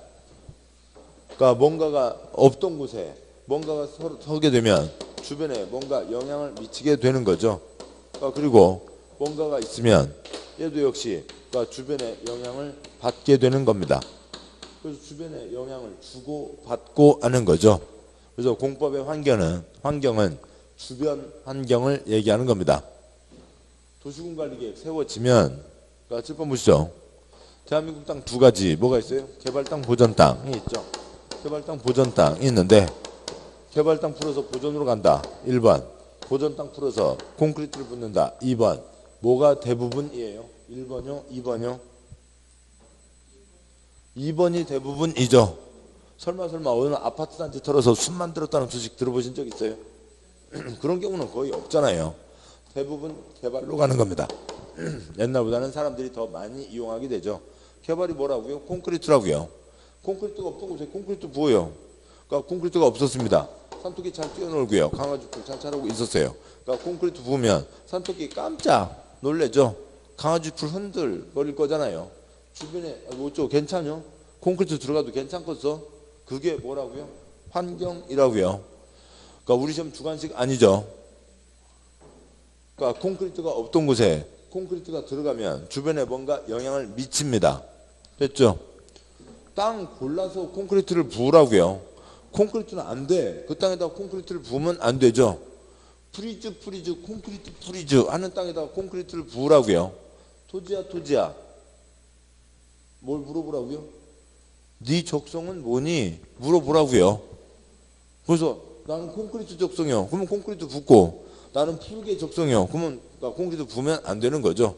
뭔가가 없던 곳에 뭔가가 서게 되면 주변에 뭔가 영향을 미치게 되는 거죠. 그리고 뭔가가 있으면 얘도 역시 주변에 영향을 받게 되는 겁니다. 그래서 주변에 영향을 주고 받고 하는 거죠. 그래서 공법의 환경은 주변 환경을 얘기하는 겁니다. 도시군관리계획 세워지면 7번 보시죠. 대한민국 땅 두 가지 뭐가 있어요? 개발 땅, 보전 땅이 있죠. 개발 땅, 보전 땅이 있는데 개발 땅 풀어서 보전으로 간다. 1번. 보전 땅 풀어서 콘크리트를 붓는다. 2번. 뭐가 대부분이에요? 1번요? 2번요? 2번이 대부분이죠. 설마 어느 아파트 단지 털어서 숲 만들었다는 소식 들어보신 적 있어요? 그런 경우는 거의 없잖아요. 대부분 개발로 가는 겁니다. 옛날보다는 사람들이 더 많이 이용하게 되죠. 개발이 뭐라고요? 콘크리트라고요. 콘크리트가 없던 곳에 콘크리트 부어요. 콘크리트가 없었습니다. 산토끼 잘 뛰어놀고요. 강아지풀 잘 자라고 있었어요. 콘크리트 부으면 산토끼 깜짝 놀래죠. 강아지풀 흔들거릴 거잖아요. 주변에 어쩌고 괜찮요? 콘크리트 들어가도 괜찮겠어? 그게 뭐라고요? 환경이라고요. 우리 시험 주관식 아니죠. 콘크리트가 없던 곳에 콘크리트가 들어가면 주변에 뭔가 영향을 미칩니다. 됐죠? 땅 골라서 콘크리트를 부으라고요. 콘크리트는 안 돼. 그 땅에다 콘크리트를 부으면 안 되죠. 프리즈 콘크리트 프리즈 하는 땅에다 콘크리트를 부으라고요. 토지야 뭘 물어보라고요? 네 적성은 뭐니? 물어보라고요. 그래서 나는 콘크리트 적성이요. 그러면 콘크리트 붓고 나는 푸르게 적성이요. 그러면 콘크리트 부으면 안 되는 거죠.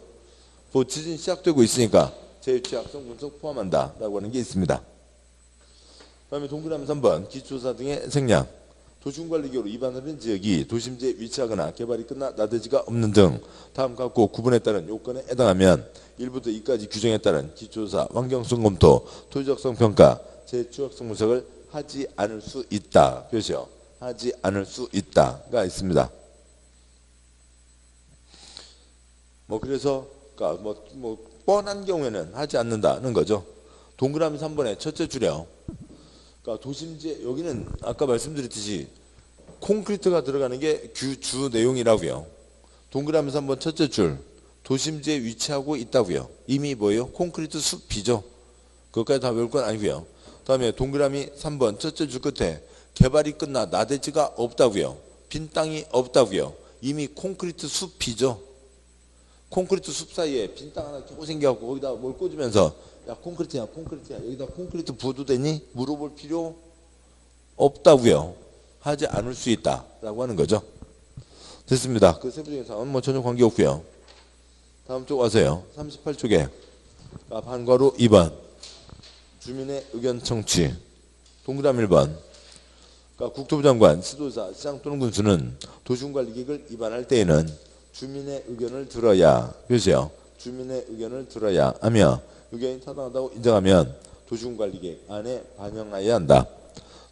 지진 시작되고 있으니까 제 취약성 분석 포함한다 라고 하는 게 있습니다. 그 다음에 동그라미 3번 기초조사 등의 생략. 도시군관리계획으로 위반하는 지역이 도심지에 위치하거나 개발이 끝나 나대지가 없는 등 다음 각구 구분에 따른 요건에 해당하면 1부터 2까지 규정에 따른 기초조사, 환경성 검토, 토지적성 평가, 재취약성 분석을 하지 않을 수 있다. 표시요. 하지 않을 수 있다가 있습니다. 그래서 그러니까 뻔한 경우에는 하지 않는다는 거죠. 동그라미 3번의 첫째 줄이요. 그러니까 도심지에 여기는 아까 말씀드렸듯이 콘크리트가 들어가는 게 주 내용이라고요. 동그라미 3번 첫째 줄 도심지에 위치하고 있다고요. 이미 뭐예요? 콘크리트 숲이죠. 그것까지 다 외울 건 아니고요. 다음에 동그라미 3번 첫째 줄 끝에 개발이 끝나 나대지가 없다고요. 빈 땅이 없다고요. 이미 콘크리트 숲이죠. 콘크리트 숲 사이에 빈 땅 하나 겨우 생겨갖고 거기다 뭘 꽂으면서 야 콘크리트야 여기다 콘크리트 부어도 되니? 물어볼 필요 없다고요. 하지 않을 수 있다라고 하는 거죠. 됐습니다. 그 세부적인 사항은 전혀 관계없고요. 다음 쪽 와서요. 38쪽에 반괄호 2번 주민의 의견 청취 동그라미 1번 국토부 장관, 지도자, 시장 또는 군수는 도시군관리계획을 위반할 때에는 주민의 의견을 들어야 표시요. 주민의 의견을 들어야 하며 의견이 타당하다고 인정하면 도시군관리계획 안에 반영해야 한다.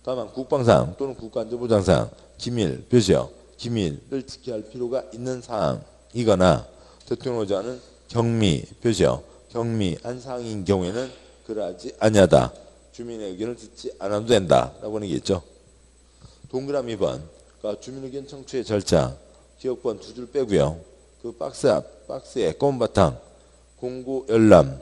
다만 국방상 또는 국가안전보장상 기밀 표시요. 기밀을 지켜야 할 필요가 있는 사항이거나 대통령이 하는 경미 표시요. 경미한 사항인 경우에는 그러하지 아니하다. 주민의 의견을 듣지 않아도 된다라고 하는 게 있죠. 동그라미 2번 그러니까 주민 의견 청취의 절차 기억번 두 줄 빼고요. 그 박스에 검은 바탕 공고 열람이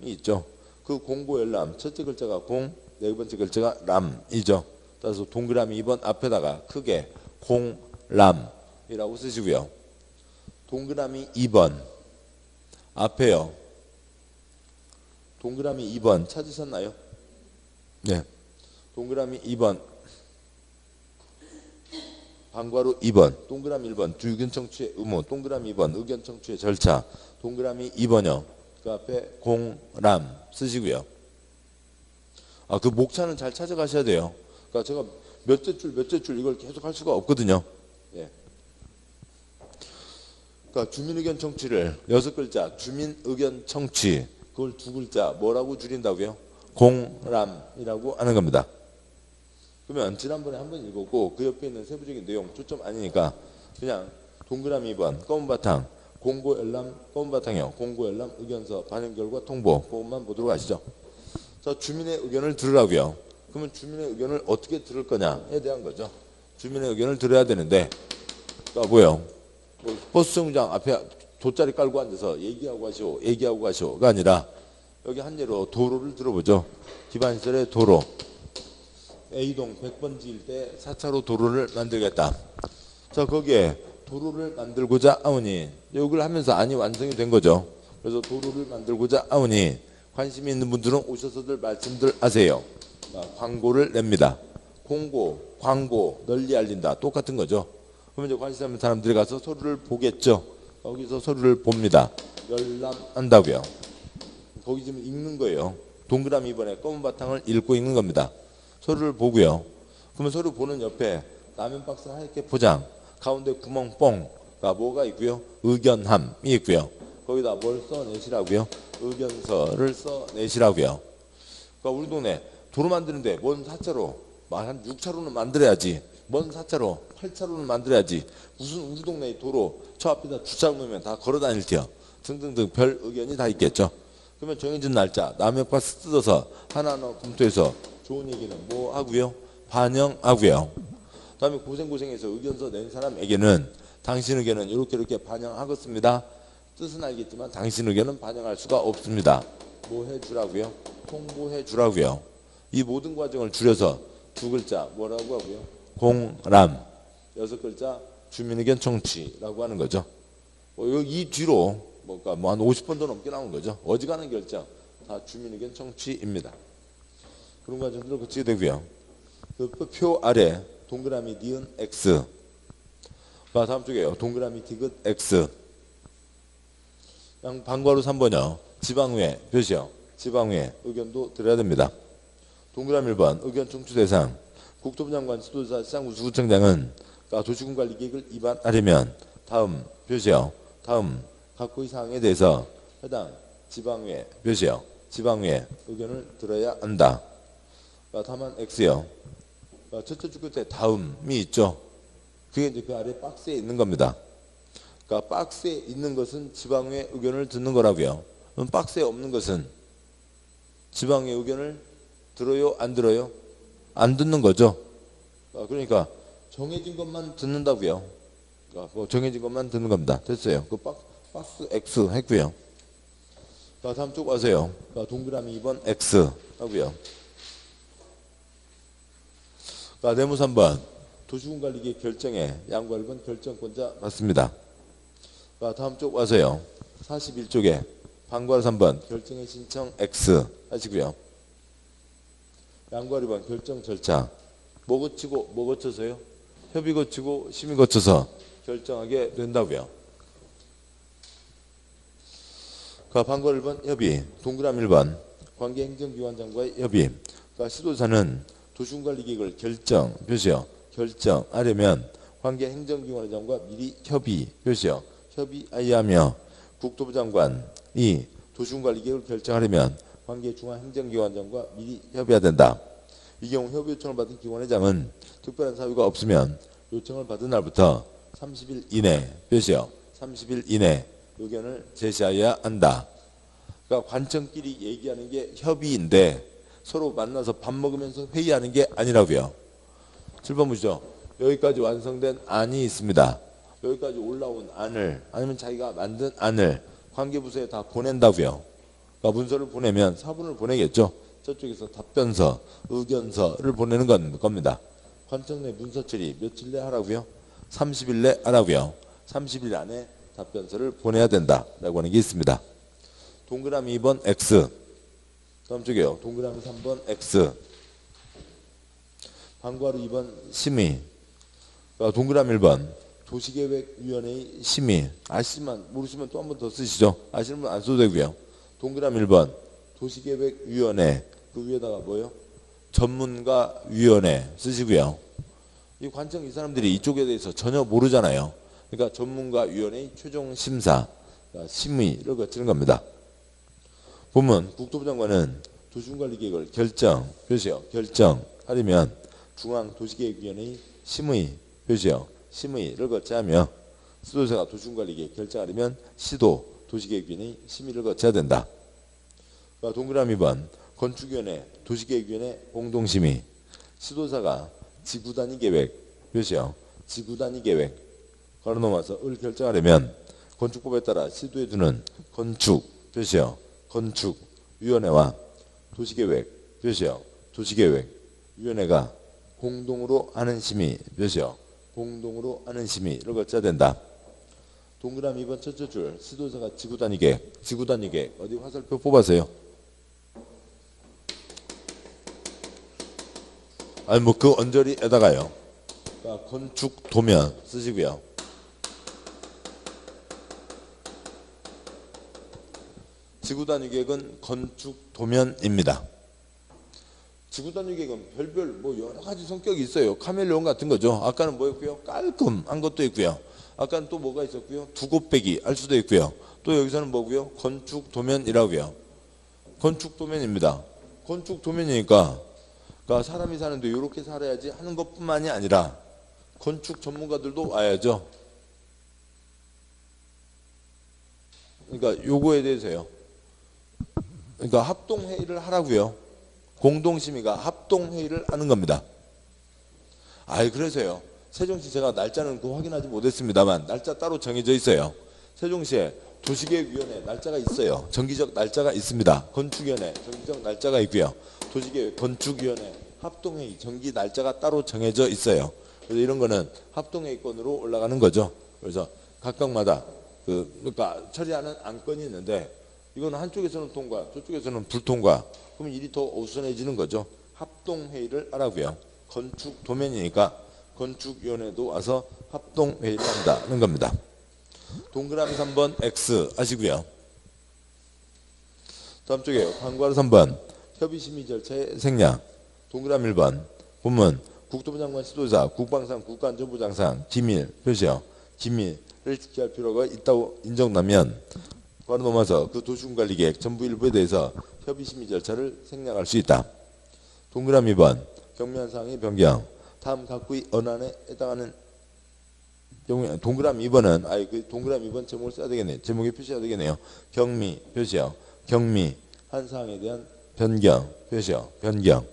있죠. 그 공고 열람 첫째 글자가 공, 네 번째 글자가 람이죠. 따라서 동그라미 2번 앞에다가 크게 공람이라고 쓰시고요. 동그라미 2번 앞에요. 동그라미 2번 찾으셨나요? 네. 동그라미 2번 반괄호 2번 동그라미 1번 의견 청취의 의무 동그라미 2번 의견 청취의 절차 동그라미 2번요. 그 앞에 공람 쓰시고요. 그 목차는 잘 찾아가셔야 돼요. 그러니까 제가 몇째 줄 이걸 계속 할 수가 없거든요. 예. 그러니까 주민 의견 청취를 6글자 주민 의견 청취 그걸 2글자 뭐라고 줄인다고요? 공람이라고 하는 겁니다. 그러면 지난번에 한번 읽었고 그 옆에 있는 세부적인 내용 초점 아니니까 그냥 동그라미 2번 검은 바탕 공고 열람 검은 바탕이요. 공고 열람 의견서 반영 결과 통보 그것만 보도록 하시죠. 자, 주민의 의견을 들으라고요. 그러면 주민의 의견을 어떻게 들을 거냐에 대한 거죠. 주민의 의견을 들어야 되는데 뭐예요? 버스 정류장 앞에 돗자리 깔고 앉아서 얘기하고 가시오가 아니라 여기 한 예로 도로를 들어보죠. 기반시설의 도로 A동 100번지일 때 4차로 도로를 만들겠다. 자, 거기에 도로를 만들고자 하오니 이걸 하면서 안이 완성이 된 거죠. 그래서 도로를 만들고자 하오니 관심이 있는 분들은 오셔서들 말씀들 하세요. 광고를 냅니다. 공고, 광고 널리 알린다. 똑같은 거죠. 그러면 이제 관심 있는 사람들이 가서 서류를 보겠죠. 거기서 서류를 봅니다. 열람한다고요. 거기 지금 읽는 거예요. 동그라미 2번에 검은 바탕을 읽고 읽는 겁니다. 서류를 보고요. 그러면 서류 보는 옆에 라면 박스 하얗게 포장, 가운데 구멍 뽕가 뭐가 있고요? 의견함이 있고요. 거기다 뭘 써내시라고요? 의견서를 써내시라고요. 그러니까 우리 동네 도로 만드는데 뭔 4차로 한 6차로는 만들어야지. 뭔 4차로 8차로는 만들어야지. 무슨 우리 동네 도로 저 앞에다 주차 놓으면 다 걸어 다닐 테요. 등등등 별 의견이 다 있겠죠. 그러면 정해진 날짜 라면 박스 뜯어서 하나하나 검토해서 좋은 얘기는 뭐 하고요? 반영하고요. 다음에 고생해서 의견서 낸 사람에게는 당신 의견은 이렇게 반영하겠습니다. 뜻은 알겠지만 당신 의견은 반영할 수가 없습니다. 뭐 해주라고요? 통보해 주라고요. 이 모든 과정을 줄여서 2글자 뭐라고 하고요? 공람 6글자 주민의견 청취라고 하는 거죠. 이 뒤로 한 50번도 넘게 나온 거죠. 어지간한 결정 다 주민의견 청취입니다. 그런 과정들을 거치게 되고요. 그 표 아래 동그라미 니은 X 다음 쪽에요. 동그라미 디귿 X 반괄호 3번이요. 지방의회 표시요. 지방의회 의견도 드려야 됩니다. 동그라미 1번 의견 청취 대상 국토부 장관, 지도자, 시장구, 구청장은 도시군관리계획을 입안하려면 다음 표시요. 다음 각고의 사항에 대해서 해당 지방의회 표시요. 지방의회 의견을 들어야 한다. 다만 X요. 첫째 줄 끝에 다음이 있죠. 그게 이제 그 아래 박스에 있는 겁니다. 그러니까 박스에 있는 것은 지방의회 의견을 듣는 거라고요. 그럼 박스에 없는 것은 지방의회 의견을 들어요? 안 들어요? 안 듣는 거죠. 그러니까 정해진 것만 듣는다고요. 뭐 정해진 것만 듣는 겁니다. 됐어요. 그 박스 X 했고요. 다음 쪽 와서요. 동그라미 2번 X 하고요. 네모 3번 도시군관리계획 결정에 양과 1번 결정권자 맞습니다. 다음 쪽 와서요. 41쪽에 방과 3번 결정의 신청 X 하시고요. 양과 2번 결정 절차 뭐 거치고 뭐 거쳐서요? 협의 거치고 심의 거쳐서 결정하게 된다고요. 방과 1번 협의 동그라미 1번 관계행정기관장과의 협의. 시도사는 도시군관리계획을 결정 표시요. 결정하려면 관계행정기관장과 미리 협의 표시요. 협의하여 국토부 장관이 도시군관리계획을 결정하려면 관계중앙행정기관장과 미리 협의해야 된다. 이 경우 협의 요청을 받은 기관회장은 특별한 사유가 없으면 요청을 받은 날부터 30일 이내 표시요. 30일 이내 의견을 제시해야 한다. 그러니까 관청끼리 얘기하는 게 협의인데 서로 만나서 밥 먹으면서 회의하는 게 아니라고요. 7번 보시죠. 여기까지 완성된 안이 있습니다. 여기까지 올라온 안을 아니면 자기가 만든 안을 관계부서에 다 보낸다고요. 그러니까 문서를 보내면 사본을 보내겠죠. 저쪽에서 답변서, 의견서를 보내는 겁니다. 관청 내 문서 처리 며칠 내 하라고요? 30일 내 하라고요. 30일 안에 답변서를 보내야 된다라고 하는 게 있습니다. 동그라미 2번 X. 다음 쪽이요. 동그라미 3번 X. 방과로 2번 심의. 동그라미 1번 도시계획위원회의 심의. 아시지만 모르시면 또 한 번 더 쓰시죠. 아시는 분 안 써도 되고요. 동그라미 1번 도시계획위원회 그 위에다가 뭐요? 전문가위원회 쓰시고요. 이 관청 이 사람들이 이쪽에 대해서 전혀 모르잖아요. 그러니까 전문가위원회의 최종 심사, 심의를 거치는 겁니다. 보면 국토부 장관은 도시군관리계획을 결정, 표시요. 결정하려면 중앙도시계획위원회의 심의, 표시요. 심의를 거쳐야 하며 시도사가 도시군관리계획 결정하려면 시도 도시계획위원회의 심의를 거쳐야 된다. 동그라미 2번 건축위원회 도시계획위원회 공동심의. 시도사가 지구단위계획, 표시요. 지구단위계획 걸어놓아서 을 결정하려면 건축법에 따라 시도에 두는 건축, 표시요. 건축위원회와 도시계획, 표시요. 도시계획위원회가 공동으로 하는 심의, 표시요. 공동으로 하는 심의를 거쳐야 된다. 동그라미 2번 첫째 줄 시도사가 지구단위계획, 지구단위계획 어디 화살표 뽑아서요. 아니 뭐 그 언저리에다가요. 건축 도면 쓰시고요. 지구단위계획은 건축 도면입니다. 지구단위계획은 별별 뭐 여러 가지 성격이 있어요. 카멜레온 같은 거죠. 아까는 뭐였고요? 깔끔한 것도 있고요. 아까는 또 뭐가 있었고요? 두 곱빼기 할 수도 있고요. 또 여기서는 뭐고요? 건축 도면이라고요. 건축 도면입니다. 건축 도면이니까 그러니까 사람이 사는데 이렇게 살아야지 하는 것뿐만이 아니라 건축 전문가들도 와야죠. 그러니까 요거에 대해서요. 그러니까 합동회의를 하라고요. 공동심의가 합동회의를 하는 겁니다. 그래서요. 세종시 제가 날짜는 확인하지 못했습니다만 날짜 따로 정해져 있어요. 세종시에 도시계획위원회 날짜가 있어요. 정기적 날짜가 있습니다. 건축위원회 정기적 날짜가 있고요. 도시계획 건축위원회 합동회의 정기 날짜가 따로 정해져 있어요. 그래서 이런 거는 합동회의권으로 올라가는 거죠. 그래서 각각마다 그러니까 처리하는 안건이 있는데 이건 한쪽에서는 통과, 저쪽에서는 불통과. 그러면 일이 더 어수선해지는 거죠. 합동회의를 하라고요. 건축 도면이니까 건축위원회도 와서 합동회의를 한다는 겁니다. 동그라미 3번 X 하시고요. 다음 쪽에 방과로 3번 협의심의 절차의 생략. 동그라미 1번 보면 국토부 장관 지도자, 국방상, 국가안전부 장상, 기밀 표시요. 기밀을 지켜야 할 필요가 있다고 인정나면 바로 넘어서 그 도시군관리계획 전부 일부에 대해서 협의 심의 절차를 생략할 수 있다. 동그라미 2번 경미한 사항의 변경. 다음 각부의 언안에 해당하는 경우에 동그라미 2번은 그 동그라미 2번 제목을 써야 되겠네요. 제목에 표시해야 되겠네요. 경미 표시요. 경미 한 사항에 대한 변경 표시요. 변경.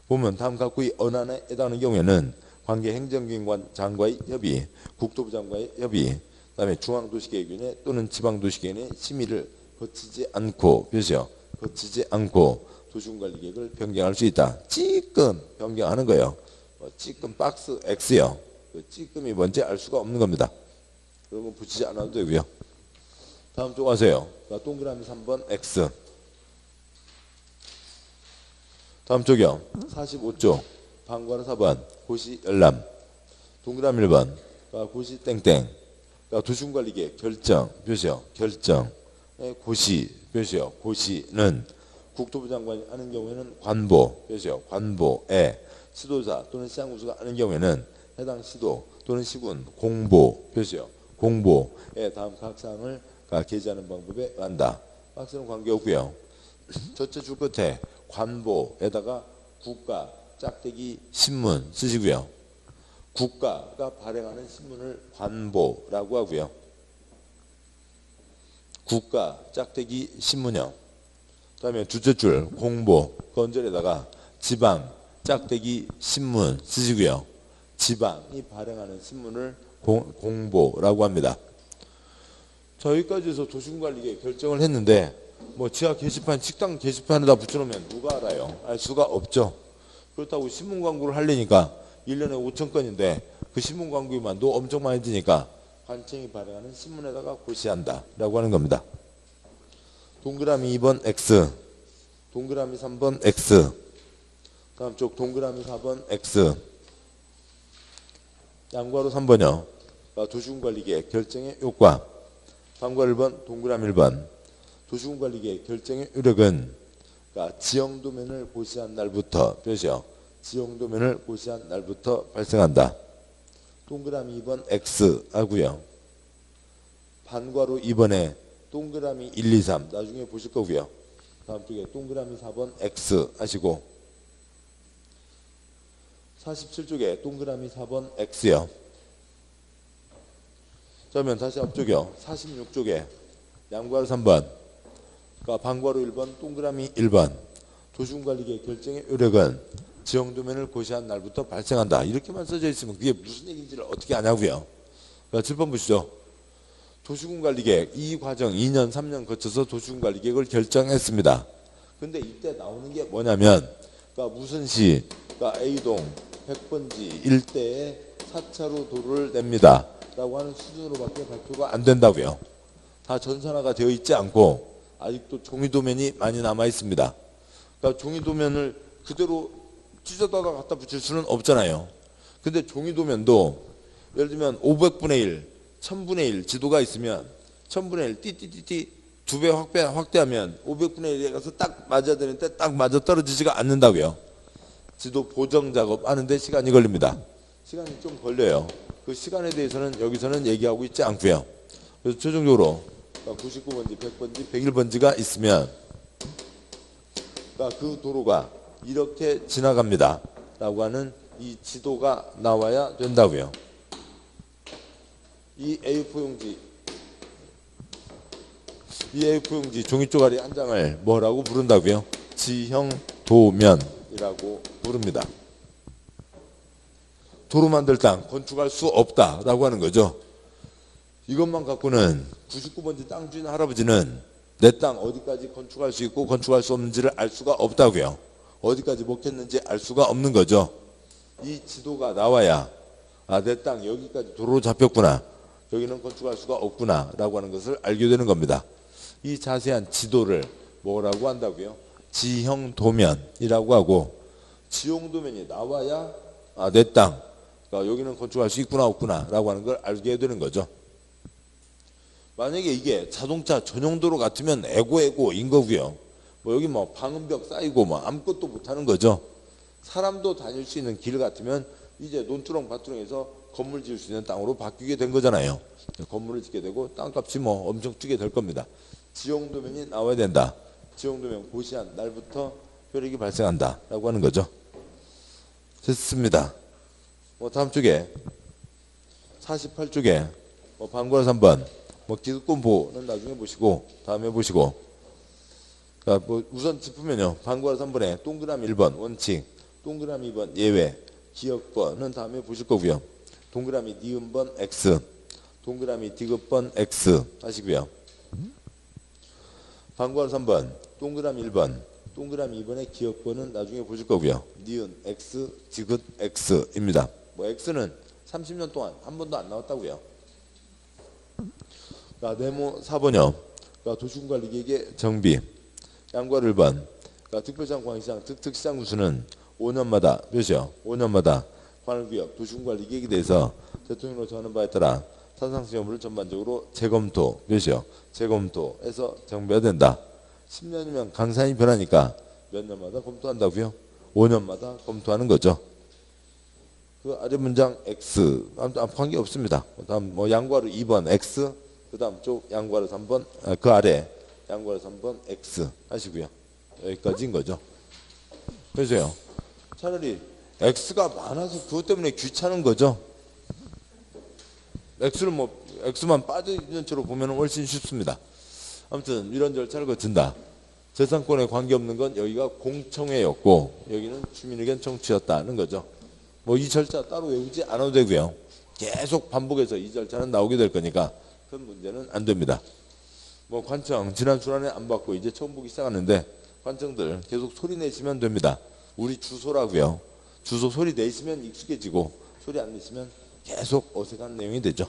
보면 다음 각부의 언안에 해당하는 경우에는 관계 행정기관장과의 협의, 국토부 장관의 협의, 그다음에 중앙도시계획위원회 또는 지방도시계획위원회 심의를 거치지 않고 표시요. 거치지 않고 도시군관리계획을 변경할 수 있다. 찌끔 변경하는 거예요. 찌끔 박스 X요. 그 찌끔이 뭔지 알 수가 없는 겁니다. 그러면 붙이지 않아도 되고요. 다음 쪽 가세요. 동그라미 3번 X. 다음 쪽이요. 45쪽 방과로 4번 고시 열람. 동그라미 1번 고시 땡땡. 도시군관리계획 결정 표시요. 결정. 고시 표시요. 고시는 국토부 장관이 하는 경우에는 관보 표시요. 관보에 시도자 또는 시장군수가 하는 경우에는 해당 시도 또는 시군 공보 표시요. 공보에 다음 각 사항을 게재하는 방법에 한다. 박스는 관계없고요. 첫째 줄 끝에 관보에다가 국가 짝대기 신문 쓰시고요. 국가가 발행하는 신문을 관보라고 하고요. 국가 짝대기 신문형. 그다음에 둘째 줄 공보 건절에다가 지방 짝대기 신문 쓰시고요. 지방이 발행하는 신문을 공보라고 합니다. 자, 여기까지 해서 도시군관리계획 결정을 했는데 지하 게시판, 식당 게시판에다 붙여놓으면 누가 알아요? 알 수가 없죠. 그렇다고 신문 광고를 하려니까 1년에 5천 건인데 그 신문 광고만도 엄청 많이 드니까 관청이 발행하는 신문에다가 고시한다 라고 하는 겁니다. 동그라미 2번 X, 동그라미 3번 X, 다음 쪽 동그라미 4번 X, 양괄호 3번이요. 도시군관리계획 결정의 효과. 방괄 1번 동그라미 1번 도시군관리계획 결정의 효력은 지형도면을 고시한 날부터 표시요. 지형도면을 고시한 날부터 발생한다. 동그라미 2번 X 하고요. 반괄호 2번에 동그라미 1, 2, 3 나중에 보실 거고요. 다음 쪽에 동그라미 4번 X 하시고 47쪽에 동그라미 4번 X요. 그러면 다시 앞쪽이요. 46쪽에 양괄호 3번 반괄호 1번 동그라미 1번 도시군관리계획 결정의 효력은 지형도면을 고시한 날부터 발생한다. 이렇게만 써져 있으면 그게 무슨 얘기인지를 어떻게 아냐고요. 7번 보시죠. 도시군관리계획 이 과정 2년 3년 거쳐서 도시군관리계획을 결정했습니다. 근데 이때 나오는 게 뭐냐면 무슨 시 A동 100번지 일대에 4차로 도로를 냅니다 라고 하는 수준으로밖에 발표가 안 된다고요. 다 전산화가 되어 있지 않고 아직도 종이도면이 많이 남아 있습니다. 종이도면을 그대로 찢어다가 갖다 붙일 수는 없잖아요. 근데 종이도면도 예를 들면 500분의 1, 1000분의 1 지도가 있으면 1000분의 1 띠띠띠띠 2배 확대하면 500분의 1에 가서 딱 맞아야 되는데 딱 맞아 떨어지지가 않는다고요. 지도 보정 작업 하는데 시간이 걸립니다. 시간이 좀 걸려요. 그 시간에 대해서는 여기서는 얘기하고 있지 않고요. 그래서 최종적으로 99번지, 100번지, 101번지가 있으면 그 도로가 이렇게 지나갑니다 라고 하는 이 지도가 나와야 된다고요. 이 A4용지 종이 쪼가리 한 장을 뭐라고 부른다고요? 지형도면이라고 부릅니다. 도로 만들 땅 건축할 수 없다라고 하는 거죠. 이것만 갖고는 99번지 땅 주인 할아버지는 내 땅 어디까지 건축할 수 있고 건축할 수 없는지를 알 수가 없다고요. 어디까지 먹혔는지 알 수가 없는 거죠. 이 지도가 나와야 내 땅 여기까지 도로 잡혔구나. 여기는 건축할 수가 없구나 라고 하는 것을 알게 되는 겁니다. 이 자세한 지도를 뭐라고 한다고요? 지형도면이라고 하고 지형도면이 나와야 내 땅 여기는 건축할 수 있구나 없구나 라고 하는 걸 알게 되는 거죠. 만약에 이게 자동차 전용도로 같으면 애고인 거고요. 여기 방음벽 쌓이고 아무것도 못하는 거죠. 사람도 다닐 수 있는 길 같으면 이제 논두렁 밭두렁에서 건물 지을 수 있는 땅으로 바뀌게 된 거잖아요. 건물을 짓게 되고 땅값이 뭐 엄청 뛰게 될 겁니다. 지형도면이 나와야 된다. 지형도면 고시한 날부터 혈액이 발생한다 라고 하는 거죠. 됐습니다. 다음 쪽에 48쪽에 방구라 3번 기득권 보호는 나중에 보시고 다음에 보시고, 그러니까 우선 짚으면요, 방구라 3번에 동그라미 1번 원칙, 동그라미 2번 예외, 기억번은 다음에 보실 거고요. 동그라미 니은번 X, 동그라미 디귿번 X 하시고요. 방구라 3번 동그라미 1번, 동그라미 2번의 기억번은 나중에 보실 거고요. 니은 X, 디귿 X입니다. X는 30년 동안 한 번도 안 나왔다고요. 네모 4번요. 도시군관리계획의 정비. 양과 1번. 특별시장, 광역시장, 특특시장 구수는 5년마다 몇이요? 5년마다 관할구역 도시군관리계획에 대해서 대통령으로 정하는 바에 따라 산상수 여부를 전반적으로 재검토 몇이요? 재검토해서 정비해야 된다. 10년이면 강산이 변하니까 몇 년마다 검토한다고요? 5년마다 검토하는 거죠. 그 아래 문장 X 관계 없습니다. 다음 양과로 2번 X, 그 다음 쪽 양과로 3번, 그 아래 양과로 3번 X 하시고요. 여기까지인 거죠. 그래서요, 차라리 X가 많아서 그것 때문에 귀찮은 거죠. X를 X만 빠져 있는 채로 보면 훨씬 쉽습니다. 아무튼 이런 절차를 거친다. 재산권에 관계없는 건 여기가 공청회였고 여기는 주민의견 청취였다는 거죠. 이 절차 따로 외우지 않아도 되고요. 계속 반복해서 이 절차는 나오게 될 거니까 큰 문제는 안 됩니다. 관청 지난 주간에 안 받고 이제 처음 보기 시작하는데 관청들 계속 소리 내시면 됩니다. 우리 주소라고요. 주소 소리 내시면 익숙해지고 소리 안 내시면 계속 어색한 내용이 되죠.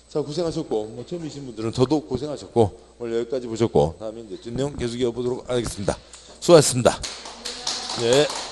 자, 고생하셨고 처음이신 분들은 더더욱 고생하셨고 오늘 여기까지 보셨고 다음에 이제 뒷내용 계속 이어보도록 하겠습니다. 수고하셨습니다. 네.